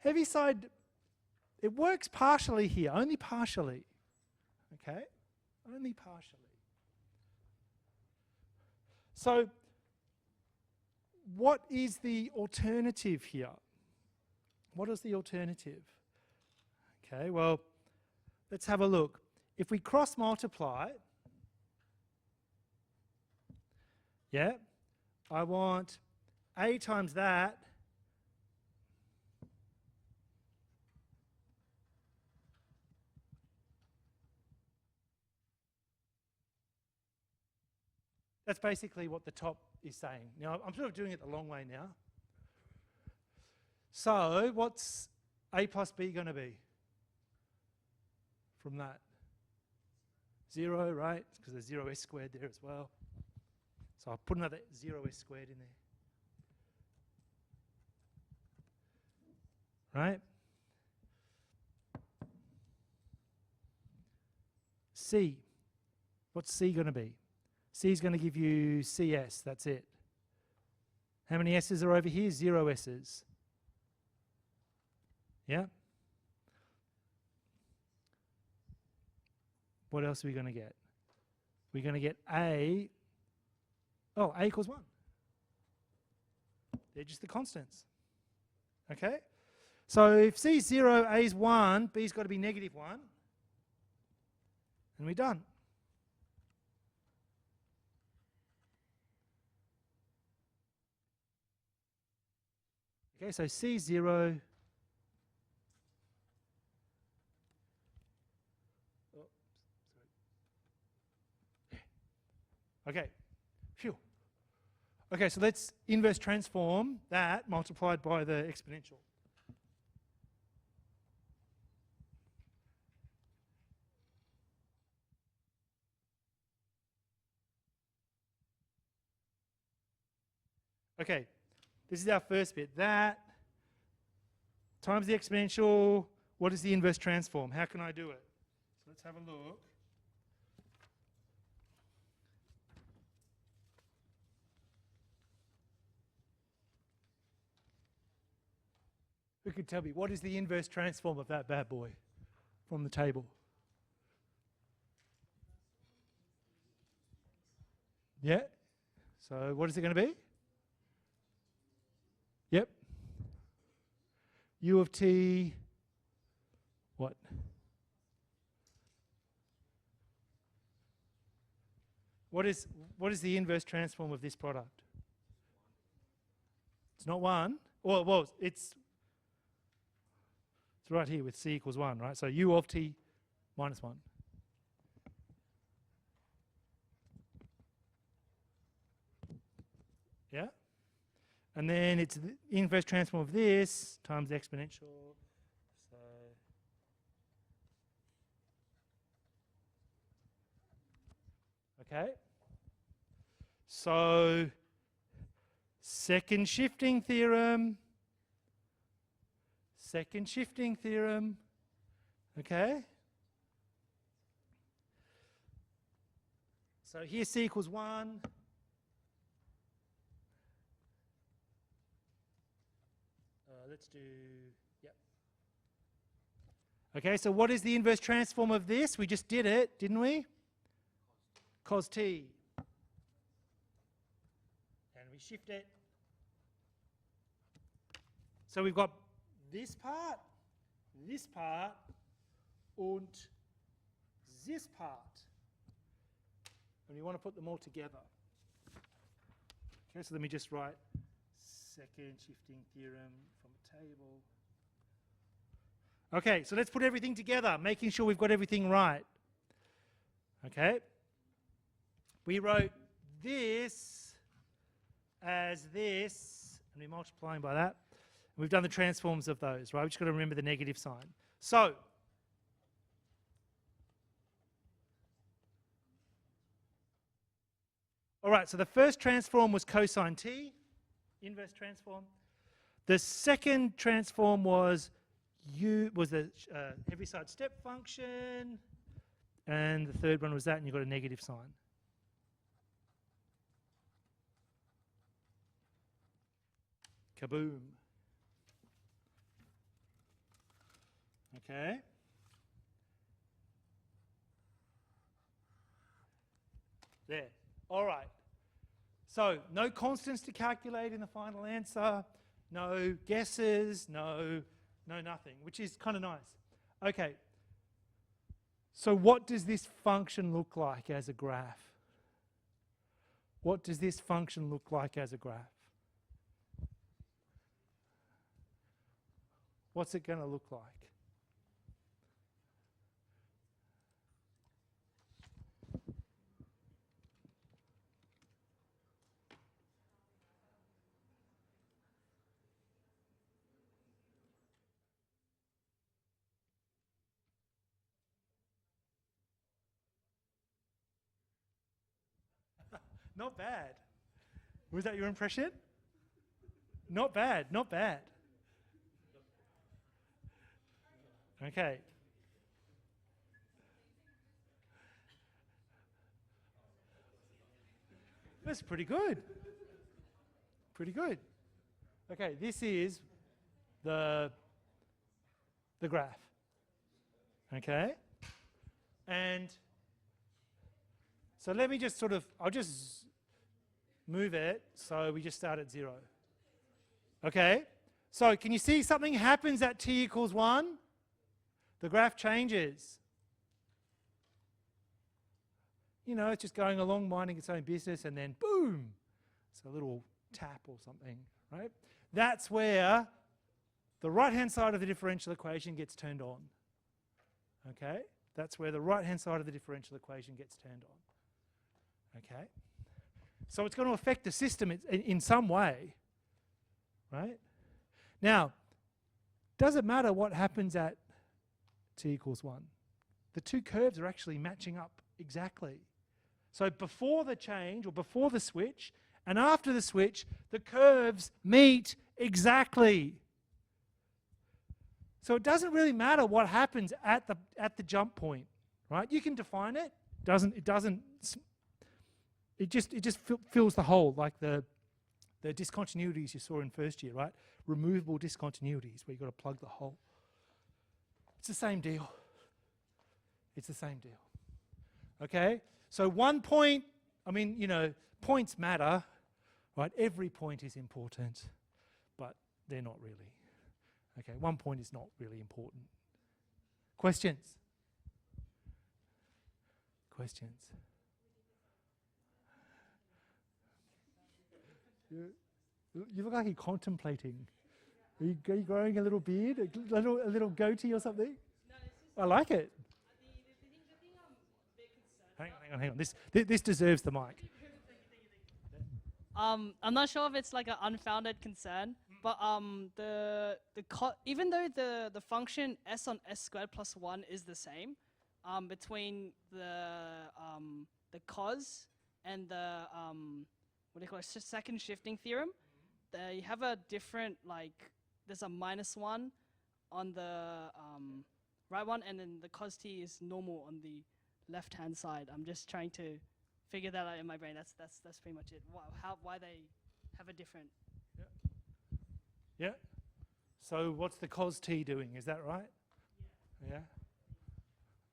it works partially here, only partially. Okay, only partially. So, what is the alternative here? What is the alternative? Okay, well, let's have a look. If we cross multiply, yeah, I want a times that that's basically what the top is saying. Now, I'm sort of doing it the long way now. So, what's a plus b going to be from that? 0, right? Because there's 0 s squared there as well. So I'll put another 0 s squared in there. Right? C. What's C going to be? C is going to give you CS, that's it. How many S's are over here? 0 S's. Yeah? What else are we going to get? We're going to get A. Oh, A equals 1. They're just the constants. Okay? So if C is 0, A is 1, B's got to be negative 1. And we're done. Okay, so C is 0. Oh, sorry. Okay. Phew. Okay, so let's inverse transform that multiplied by the exponential. Okay, this is our first bit. That times the exponential. What is the inverse transform? How can I do it? So let's have a look. Who could tell me what is the inverse transform of that bad boy from the table? Yeah? So what is it going to be? Yep. U of t, what? What is the inverse transform of this product? It's not 1. Well, it's right here with c equals 1, right? So u of t minus 1. Yeah? And then it's the inverse transform of this times the exponential. So okay. So second shifting theorem. Second shifting theorem. Okay. So here c equals 1. Let's do, yep. Okay, so what is the inverse transform of this? We just did it, didn't we? Cos t. And we shift it. So we've got this part, and this part. And we want to put them all together. Okay, so let me just write second shifting theorem from a table. Okay, so let's put everything together, making sure we've got everything right. Okay. We wrote this as this, and we're multiplying by that. And we've done the transforms of those, right? We've just got to remember the negative sign. So, all right, so the first transform was cosine t, inverse transform. The second transform was the Heaviside step function, and the third one was that, and you've got a negative sign. Kaboom. Okay. There. All right. So no constants to calculate in the final answer, no guesses, no nothing, which is kind of nice. Okay. So what does this function look like as a graph? What does this function look like as a graph? What's it going to look like? Not bad. Was that your impression? Not bad, not bad. Okay. That's pretty good. Pretty good. Okay, this is the graph. Okay? And so let me just I'll just move it so we just start at 0. Okay? So can you see something happens at t equals 1? The graph changes. You know, it's just going along, minding its own business, and then boom, it's a little tap or something, right? That's where the right-hand side of the differential equation gets turned on. Okay? That's where the right-hand side of the differential equation gets turned on. Okay? So it's going to affect the system in some way, right? Now, does it matter what happens at t equals 1? The two curves are actually matching up exactly. So before the change, or before the switch, And after the switch, the curves meet exactly. So it doesn't really matter what happens at the jump point, right? You can define it. It just fills the hole, like the discontinuities you saw in first year, right? Removable discontinuities where you've got to plug the hole. It's the same deal. It's the same deal. Okay? So 1 point, I mean, you know, points matter, right? Every point is important, but they're not really. Okay, 1 point is not really important. Questions? Questions? You look like you're contemplating. Are you growing a little beard, a little goatee or something? I like it. Hang on. This deserves the mic. I'm not sure if it's like an unfounded concern, but even though the function s on s squared plus 1 is the same, between the cos and the what do you call it, second shifting theorem, you have a different, like, there's a -1 on the right one, and then the cos t is normal on the left hand side. I'm just trying to figure that out in my brain. That's pretty much it. Why they have a different. Yeah. So what's the cos t doing? Is that right? Yeah.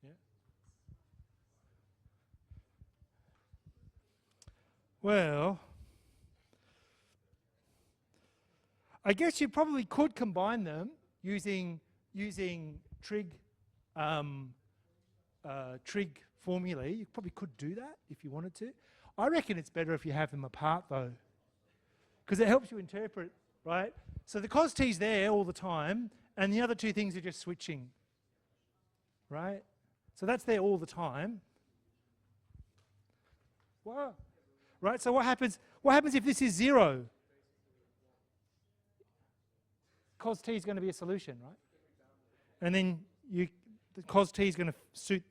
Yeah. Well, I guess you probably could combine them using trig trig formulae. You probably could do that if you wanted to. I reckon it's better if you have them apart though, because it helps you interpret, right? So the cos t's there all the time, and the other two things are just switching, right? So that's there all the time. Wow. Right, so what happens if this is 0? Cos t is going to be a solution, right? And then the cos t is going to suit.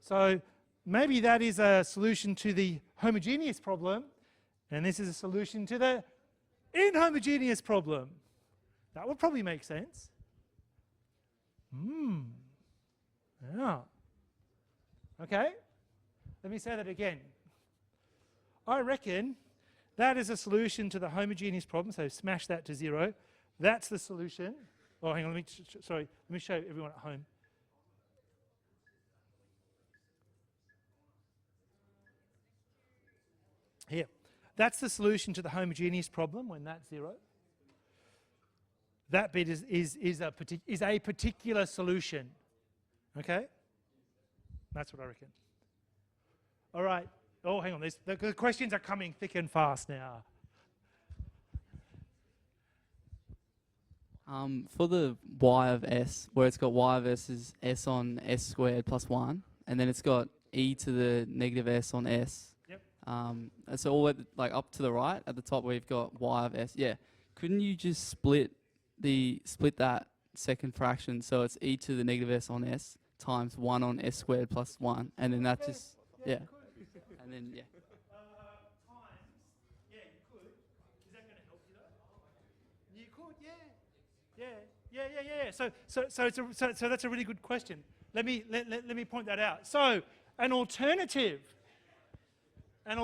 So maybe that is a solution to the homogeneous problem, and this is a solution to the inhomogeneous problem. That would probably make sense. Yeah. Okay, let me say that again. I reckon that is a solution to the homogeneous problem, so smash that to 0. That's the solution. Oh, hang on, let me show everyone at home. Here, that's the solution to the homogeneous problem when that's 0. That bit is a particular solution. Okay? That's what I reckon. All right. Oh, hang on. The questions are coming thick and fast now. For the y of s, where it's got y of s is s on s squared plus 1, and then it's got e to the negative s on s. Yep. So all at like up to the right at the top where you've got y of s. Yeah. Couldn't you just split that second fraction so it's e to the negative s on s times 1 on s squared plus 1, and then that just yeah. And then yeah. Times, yeah, you could. Is that going to help you though? You could, yeah. So that's a really good question. Let me point that out. So an alternative, and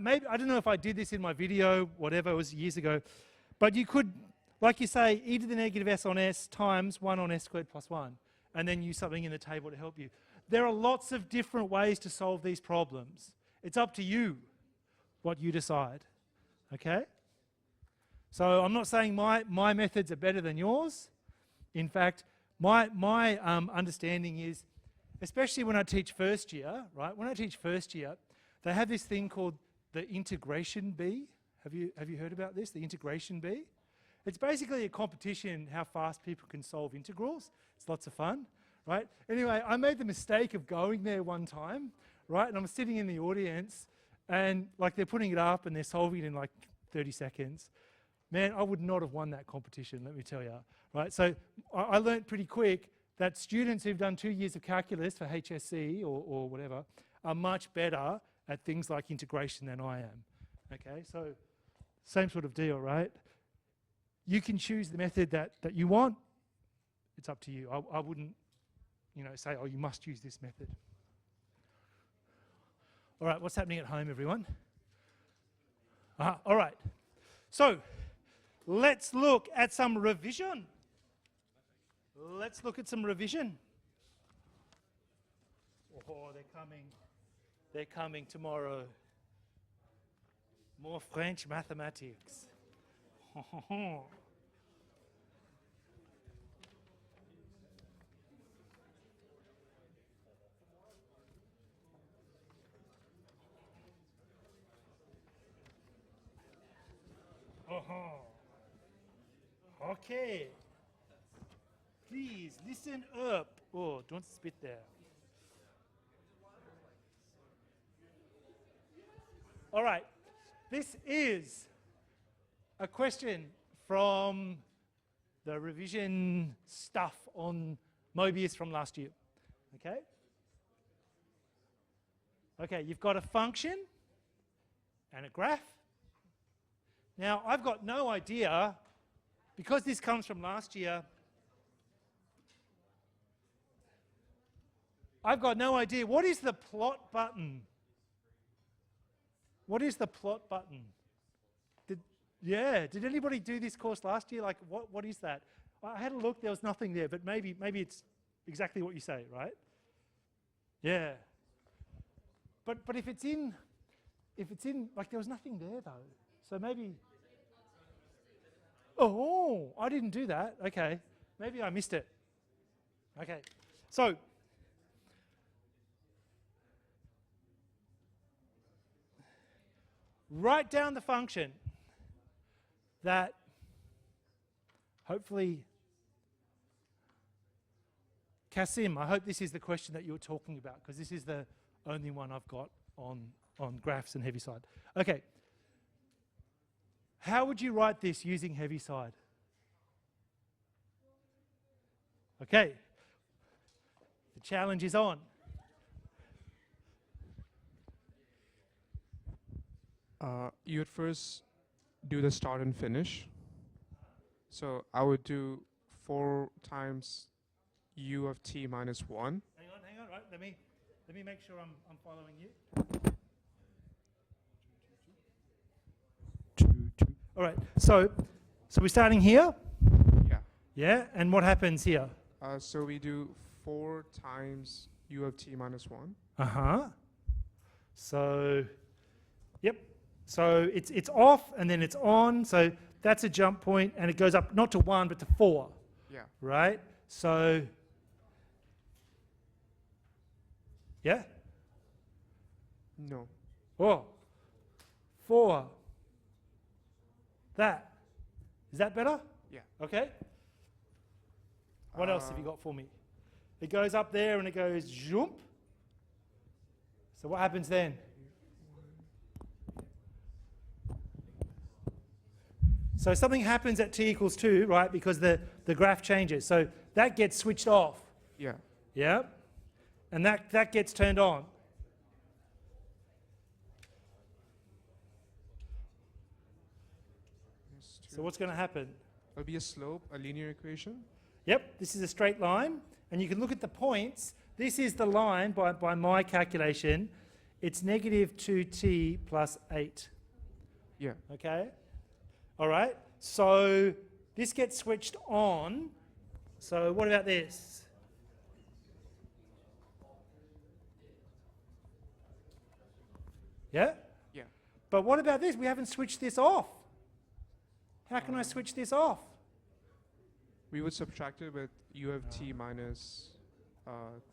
maybe I don't know if I did this in my video, whatever, it was years ago, but you could, like you say, e to the negative s on s times 1 on s squared plus 1, and then use something in the table to help you. There are lots of different ways to solve these problems. It's up to you what you decide, okay? So I'm not saying my methods are better than yours. In fact, my understanding is, especially when I teach first year, right? When I teach first year, they have this thing called the integration bee. Have you heard about this, the integration bee? It's basically a competition how fast people can solve integrals. It's lots of fun. Right? Anyway, I made the mistake of going there one time, right? And I'm sitting in the audience, and like they're putting it up and they're solving it in like 30 seconds. Man, I would not have won that competition, let me tell you. Right? So I learned pretty quick that students who've done 2 years of calculus for HSC or whatever are much better at things like integration than I am. Okay, so same sort of deal, right? You can choose the method that you want. It's up to you. I wouldn't, say, oh, you must use this method. All right, what's happening at home, everyone? All right. So let's look at some revision. Let's look at some revision. Oh, they're coming. They're coming tomorrow. More French mathematics. Okay. Please listen up. Oh, don't spit there. All right. This is a question from the revision stuff on Mobius from last year. Okay? Okay, you've got a function and a graph. Now, I've got no idea, because this comes from last year, I've got no idea. What is the plot button? What is the plot button? Did anybody do this course last year? Like, what is that? I had a look, there was nothing there, but maybe it's exactly what you say, right? Yeah. But if it's in, like, there was nothing there though. So maybe, oh, I didn't do that. Okay, maybe I missed it. Okay, so write down the function that hopefully, Kasim, I hope this is the question that you're talking about, because this is the only one I've got on graphs and Heaviside. Okay. How would you write this using Heaviside? Okay. The challenge is on. You would first do the start and finish. So I would do 4 times u of t minus 1. Hang on, right? Let me make sure I'm following you. 2. All right. So we're starting here? Yeah. Yeah, and what happens here? So we do 4 times u of t minus 1. So, yep. So it's off and then it's on. So that's a jump point, and it goes up not to 1 but to 4. Yeah. Right? So, yeah? No. Oh, 4. That. Is that better? Yeah. Okay. What else have you got for me? It goes up there and it goes jump. So what happens then? So something happens at t equals 2, right, because the graph changes. So that gets switched off. Yeah. Yeah? And that gets turned on. So what's going to happen? It'll be a slope, a linear equation. Yep, this is a straight line. And you can look at the points. This is the line, by my calculation. It's negative 2t plus 8. Yeah. Okay? All right, so this gets switched on. So what about this? Yeah? Yeah. But what about this? We haven't switched this off. How can I switch this off? We would subtract it with u of t minus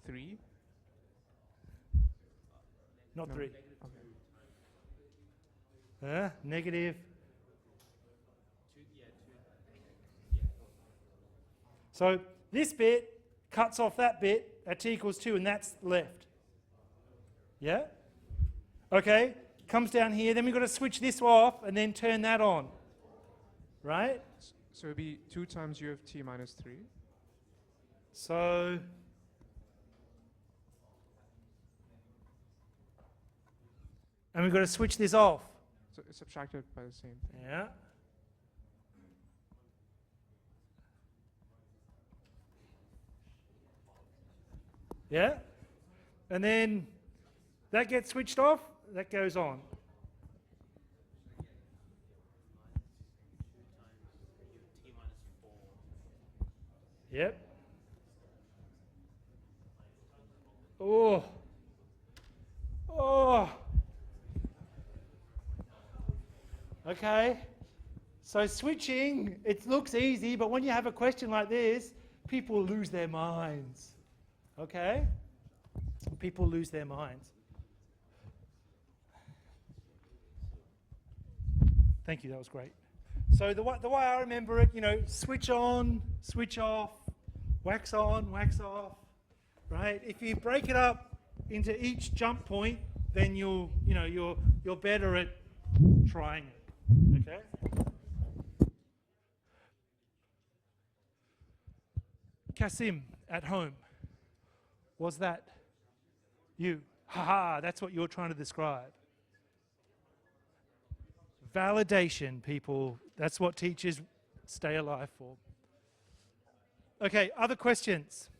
3. Not No. 3. Okay. Negative. So this bit cuts off that bit at t equals 2, and that's left. Yeah? Okay, comes down here, then we've got to switch this off and then turn that on. Right? So it'd be 2 times u of t minus 3. So And we've got to switch this off. So it's subtracted by the same thing. Yeah. Yeah. And then that gets switched off, that goes on. Yep. Oh. Oh. Okay. So switching, it looks easy, but when you have a question like this, people lose their minds. Okay? People lose their minds. Thank you, that was great. So the way I remember it, switch on, switch off, wax on, wax off, right? If you break it up into each jump point, then you're better at trying it. Okay? Kasim at home, was that you? Haha, that's what you're trying to describe. Validation, people. That's what teachers stay alive for. Okay, other questions?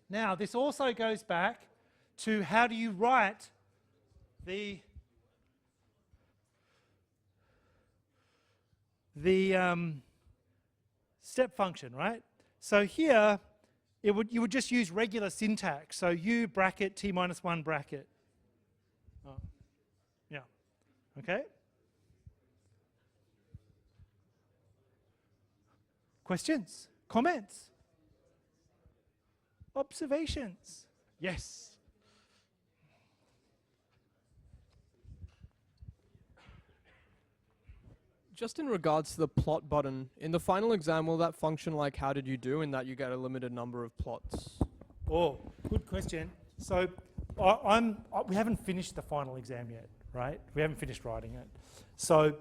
Now, this also goes back to how do you write the step function, right? So here, you would just use regular syntax. So u bracket t minus 1 bracket. Oh. Yeah. Okay? Questions? Comments? Observations? Yes. Just in regards to the plot button, in the final exam, will that function like how did you do in that you get a limited number of plots? Oh, good question. So we haven't finished the final exam yet, right? We haven't finished writing it. So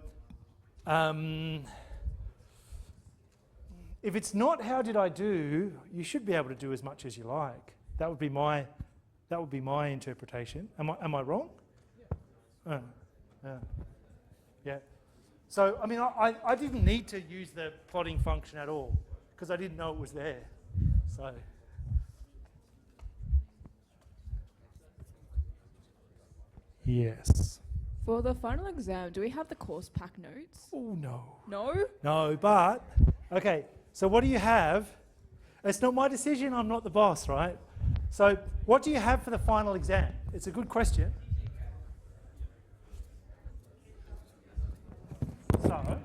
if it's not how did I do, you should be able to do as much as you like. That would be my interpretation. Am I wrong? Yeah. Yeah. So, I mean, I didn't need to use the plotting function at all because I didn't know it was there. So. Yes. For the final exam, do we have the course pack notes? Oh, no. No? No, but, okay, so what do you have? It's not my decision, I'm not the boss, right? So, what do you have for the final exam? It's a good question. So,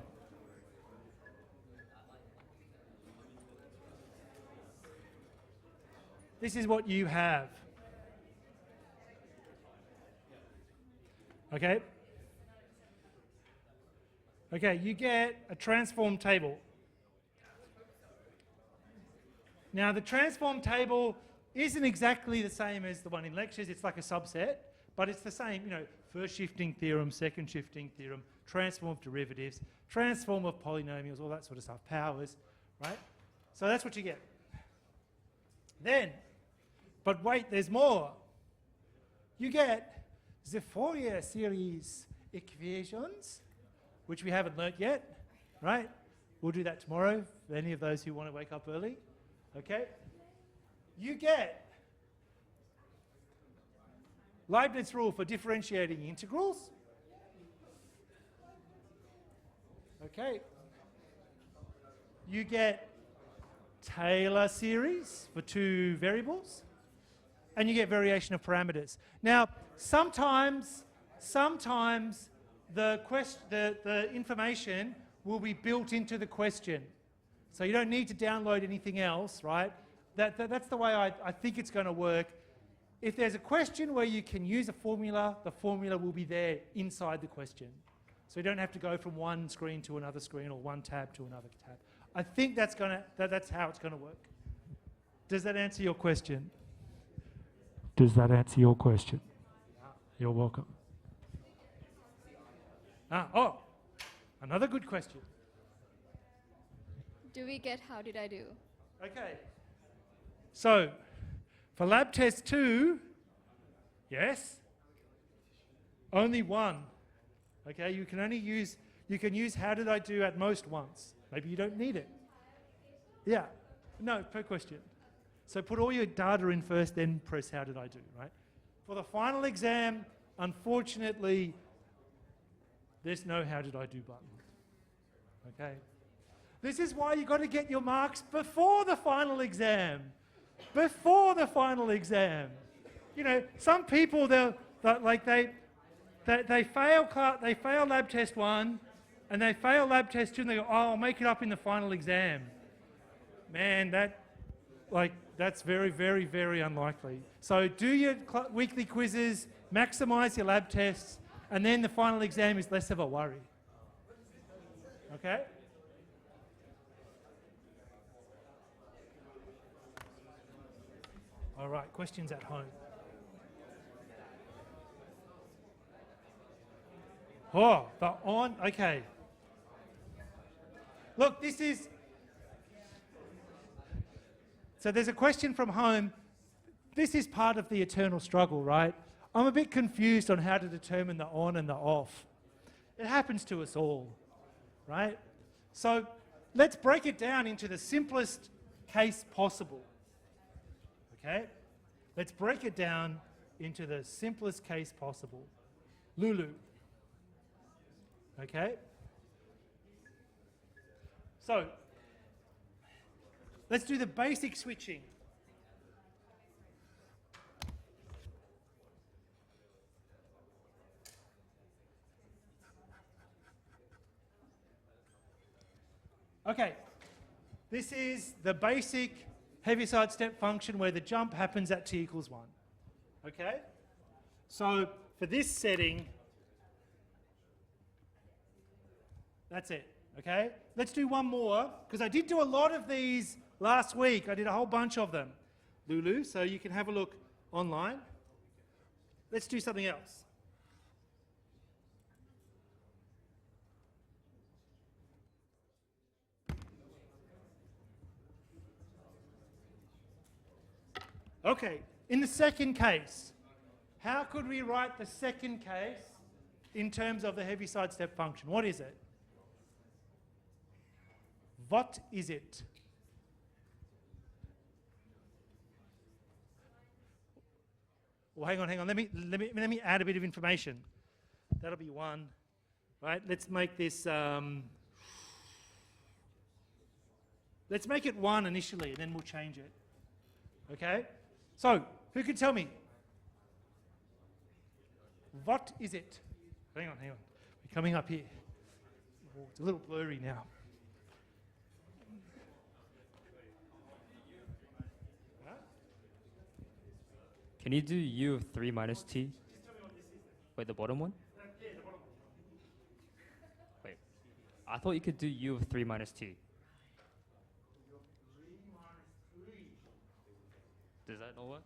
this is what you have. Okay? Okay, you get a transform table. Now, the transform table isn't exactly the same as the one in lectures. It's like a subset, but it's the same, first shifting theorem, second shifting theorem, transform of derivatives, transform of polynomials, all that sort of stuff, powers, right? So that's what you get. Then, but wait, there's more. You get the Fourier series equations, which we haven't learnt yet, right? We'll do that tomorrow, for any of those who want to wake up early, okay? You get Leibniz rule for differentiating integrals. Okay. You get Taylor series for two variables. And you get variation of parameters. Now, sometimes the information will be built into the question. So you don't need to download anything else, right? That's the way I think it's going to work. If there's a question where you can use a formula, the formula will be there inside the question. So you don't have to go from one screen to another screen or one tab to another tab. I think that's how it's going to work. Does that answer your question? Does that answer your question? You're welcome. Another good question. Do we get how did I do? Okay. So, for lab test 2, Yes? Only one. Okay, you can use how did I do at most once. Maybe you don't need it. Yeah. No, per question. So put all your data in first, then press how did I do, right? For the final exam, unfortunately, there's no how did I do button. Okay? This is why you got to get your marks before the final exam. Before the final exam. You know, some people they fail lab test 1 and they fail lab test 2 and they go, oh, I'll make it up in the final exam. Man, that's very, very, very unlikely. So do your weekly quizzes, maximize your lab tests, and then the final exam is less of a worry. Okay? All right, questions at home. Oh, the on, okay. Look, this is, so there's a question from home. This is part of the eternal struggle, right? I'm a bit confused on how to determine the on and the off. It happens to us all, right? So let's break it down into the simplest case possible. Okay? Let's break it down into the simplest case possible. Lulu. Okay? So, let's do the basic switching. Okay, this is the basic Heaviside step function where the jump happens at t equals 1. Okay? So for this setting, that's it. Okay? Let's do one more, because I did do a lot of these last week. I did a whole bunch of them, Lulu, so you can have a look online. Let's do something else. Okay, in the second case, how could we write the second case in terms of the Heaviside step function? What is it? What is it? Well, hang on. Let me add a bit of information. That'll be 1. Right? Let's make this. Let's make it 1 initially, and then we'll change it. Okay? So, who can tell me? What is it? Hang on. We're coming up here. Oh, it's a little blurry now. Can you do u of 3 minus t? Wait, the bottom one? Yeah, the bottom. Wait, I thought you could do u of 3 minus t. Does that not work?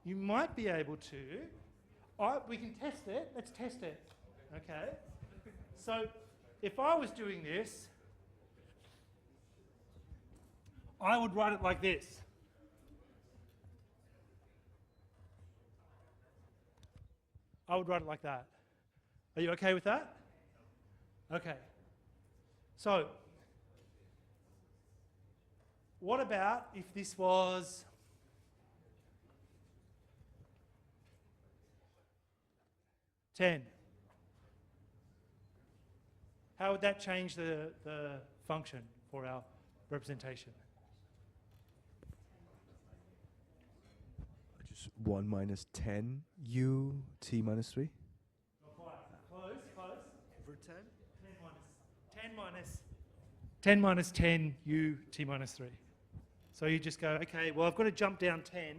You might be able to. We can test it. Let's test it. Okay. So, if I was doing this, I would write it like this. I would write it like that. Are you okay with that? Okay. So, what about if this was $10? How would that change the function for our representation? Just 1 minus 10 u t minus 3. Not quite. Close. Over 10? 10 minus 10 u t minus 3. So you just go, okay, well, I've got to jump down 10.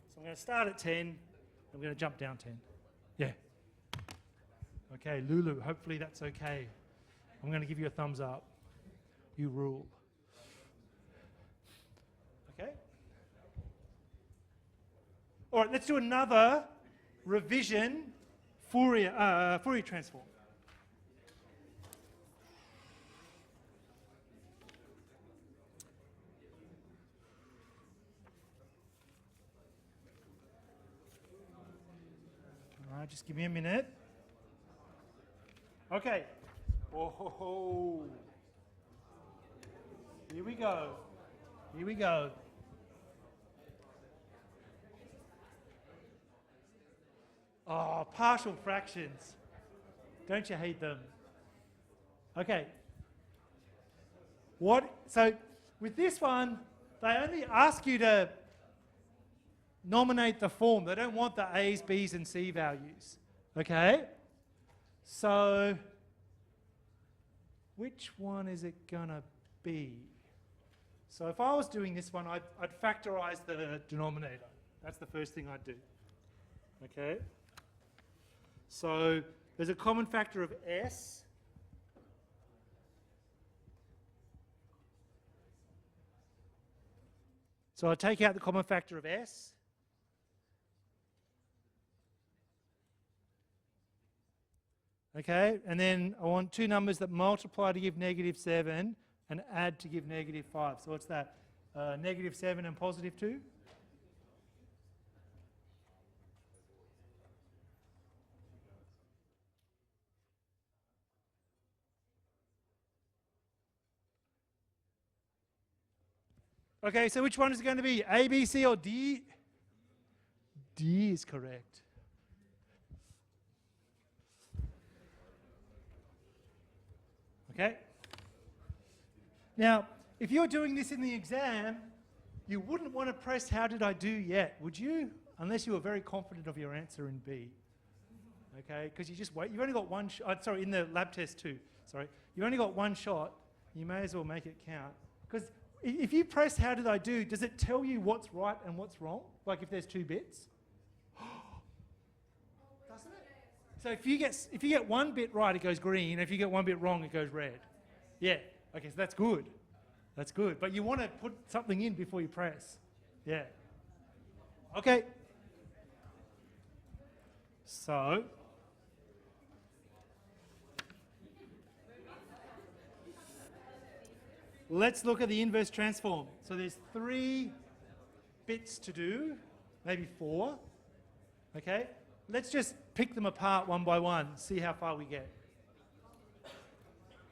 So I'm going to start at 10. I'm going to jump down 10. Yeah. Okay, Lulu, hopefully that's okay. I'm going to give you a thumbs up. You rule. Okay? All right, let's do another revision Fourier transform. just give me a minute. Okay. Oh, ho, ho. Here we go. Here we go. Oh, partial fractions. Don't you hate them? Okay. So with this one, they only ask you to nominate the form. They don't want the A's, B's, and C values. Okay? So which one is it going to be? So if I was doing this one, I'd factorize the denominator. That's the first thing I'd do. Okay? So there's a common factor of S. So I take out the common factor of S. Okay, and then I want two numbers that multiply to give -7 and add to give -5. So what's that? -7 and +2? Okay, so which one is it going to be? A, B, C, or D? D is correct. Okay? Now, if you're doing this in the exam, you wouldn't want to press how did I do yet, would you? Unless you were very confident of your answer in B. Okay? Because you just wait. You've only got one shot. Sorry, in the lab test too. Sorry. You've only got one shot. You may as well make it count. Because if you press how did I do, does it tell you what's right and what's wrong? Like if there's 2 bits? Doesn't it? So if you get 1 bit right, it goes green. If you get 1 bit wrong, it goes red. Yeah. Okay, so that's good. That's good. But you want to put something in before you press. Yeah. Okay. So let's look at the inverse transform. So there's 3 bits to do, maybe 4. Okay? Let's just pick them apart one by one, see how far we get.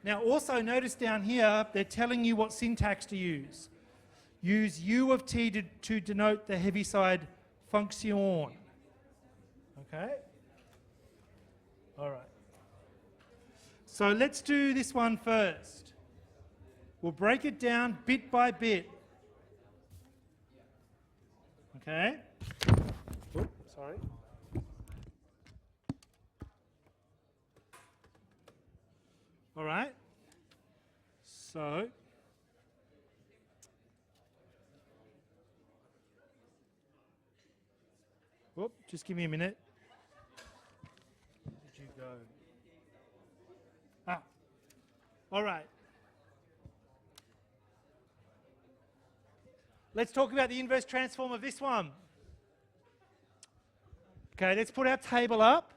Now also notice down here, they're telling you what syntax to use. Use u of t to denote the Heaviside function. Okay? All right. So let's do this one first. We'll break it down bit by bit. Okay? Oops, sorry. All right. So whoop, just give me a minute. Where did you go? Ah. All right. Let's talk about the inverse transform of this one. Okay, let's put our table up.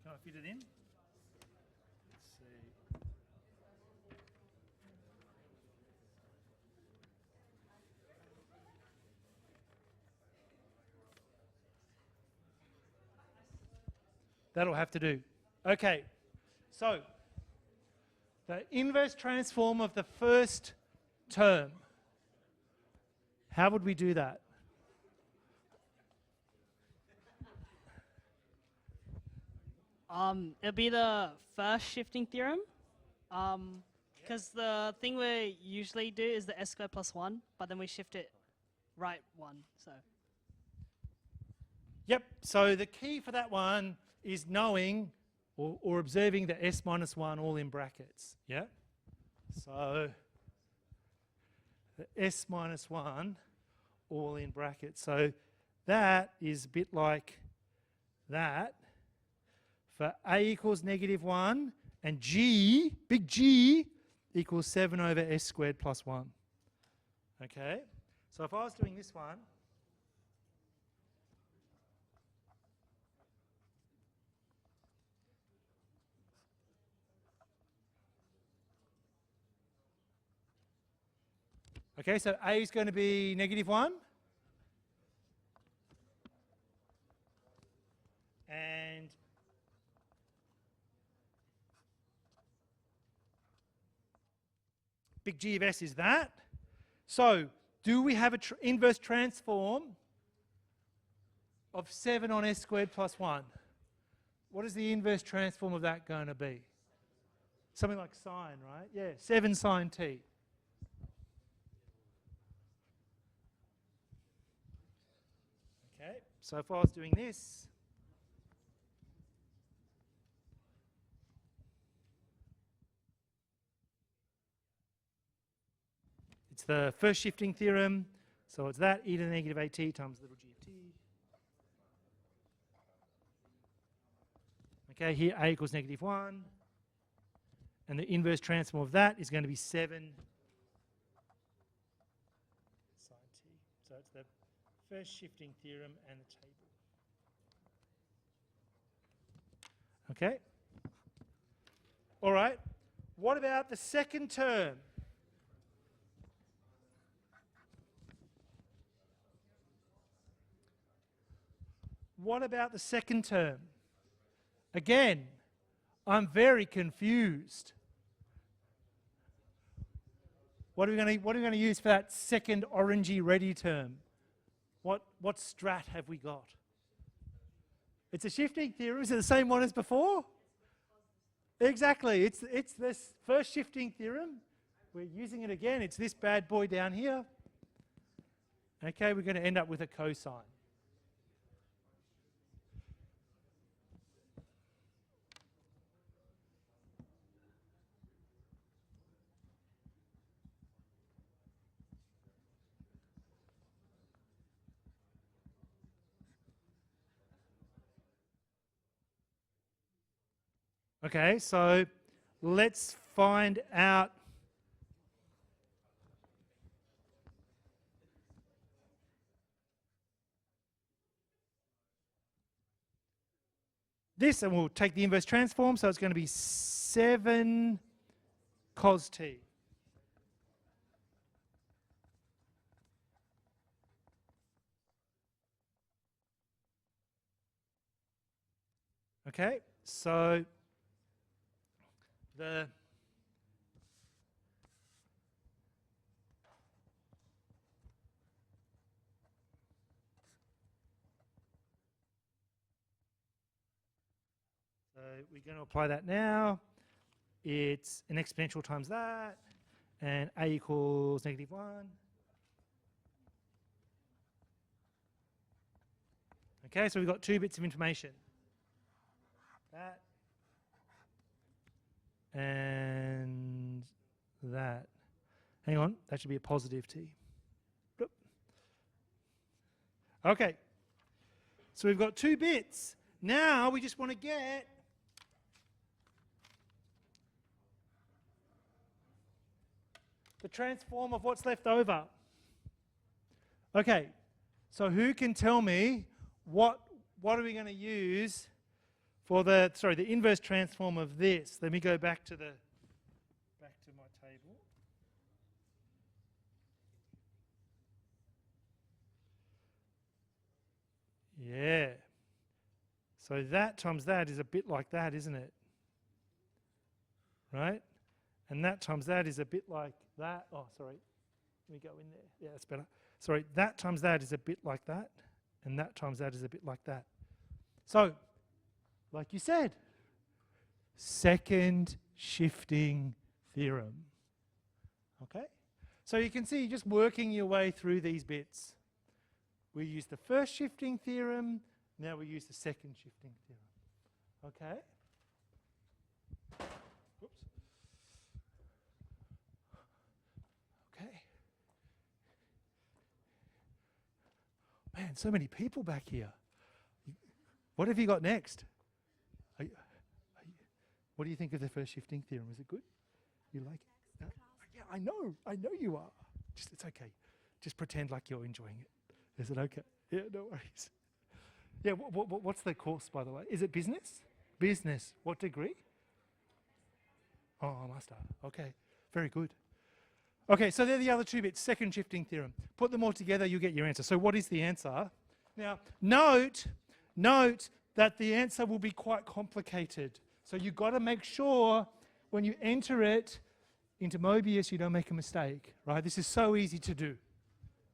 Can I fit it in? Let's see. That'll have to do. Okay, so the inverse transform of the first term. How would we do that? It'll be the first shifting theorem. Because the thing we usually do is the s² + 1, but then we shift it right 1. So. Yep. So the key for that one is knowing or observing the s minus 1 all in brackets. Yeah. So the s minus 1 all in brackets. So that is a bit like that. For a equals -1 and g, big G, equals 7 over s² + 1. Okay? So if I was doing this one, Okay, so A is going to be -1. And big G of S is that. So do we have an inverse transform of 7 on S squared plus 1? What is the inverse transform of that going to be? Something like sine, right? Yeah, 7 sine t. Okay, so if I was doing this, it's the first shifting theorem, so it's that e to the negative at times little g of t. Okay, here a equals -1. And the inverse transform of that is going to be 7 sine t. So it's the first shifting theorem and the table. Okay? All right. What about the second term? What about the second term? Again, I'm very confused. What are we going to use for that second orangey ready term? What strat have we got? It's a shifting theorem. Is it the same one as before? Exactly. It's this first shifting theorem. We're using it again. It's this bad boy down here. Okay, we're going to end up with a cosine. Okay, so let's find out this, and we'll take the inverse transform, so it's going to be 7 cos t. Okay, so the we're going to apply that now. It's an exponential times that, and a equals -1. Okay, so we've got 2 bits of information. That and that. Hang on, that should be a positive t. Bloop. Okay, so we've got 2 bits. Now we just want to get the transform of what's left over. Okay, so who can tell me what are we going to use for the inverse transform of this? Let me go back to my table. Yeah. So that times that is a bit like that, isn't it? Right? And that times that is a bit like that. Oh, sorry. Let me go in there. Yeah, that's better. Sorry, that times that is a bit like that. And that times that is a bit like that. So, like you said, second shifting theorem. Okay? So you can see you're just working your way through these bits. We use the first shifting theorem. Now we use the second shifting theorem. Okay? Whoops. Okay. Man, so many people back here. What have you got next? What do you think of the first shifting theorem? Is it good? You like it? Yeah, I know you are. It's okay. Just pretend like you're enjoying it. Is it okay? Yeah, no worries. Yeah, what's the course, by the way? Is it business? Business. What degree? Oh, master. Okay, very good. Okay, so they're the other two bits, second shifting theorem. Put them all together, you get your answer. So what is the answer? Now, note that the answer will be quite complicated. So you've got to make sure when you enter it into Mobius, you don't make a mistake, right? This is so easy to do.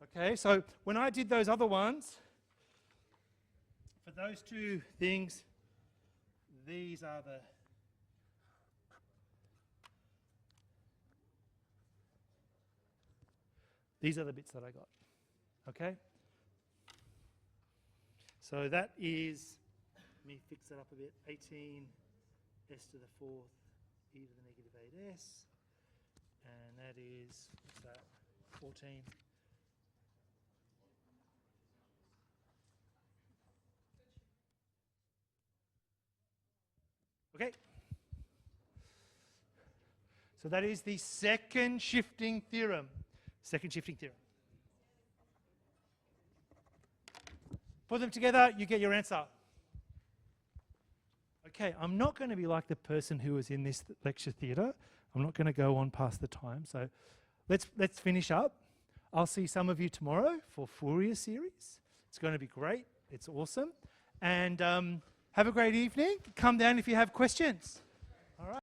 Okay, so when I did those other ones, for those two things, these are the bits that I got. Okay? So that is, let me fix that up a bit, 18 s to the 4th e to the negative 8s, and that is, what's that, 14. Okay. So that is the second shifting theorem. Second shifting theorem. Put them together, you get your answer. Okay, I'm not going to be like the person who was in this lecture theatre. I'm not going to go on past the time. So let's finish up. I'll see some of you tomorrow for Fourier series. It's going to be great. It's awesome. And have a great evening. Come down if you have questions.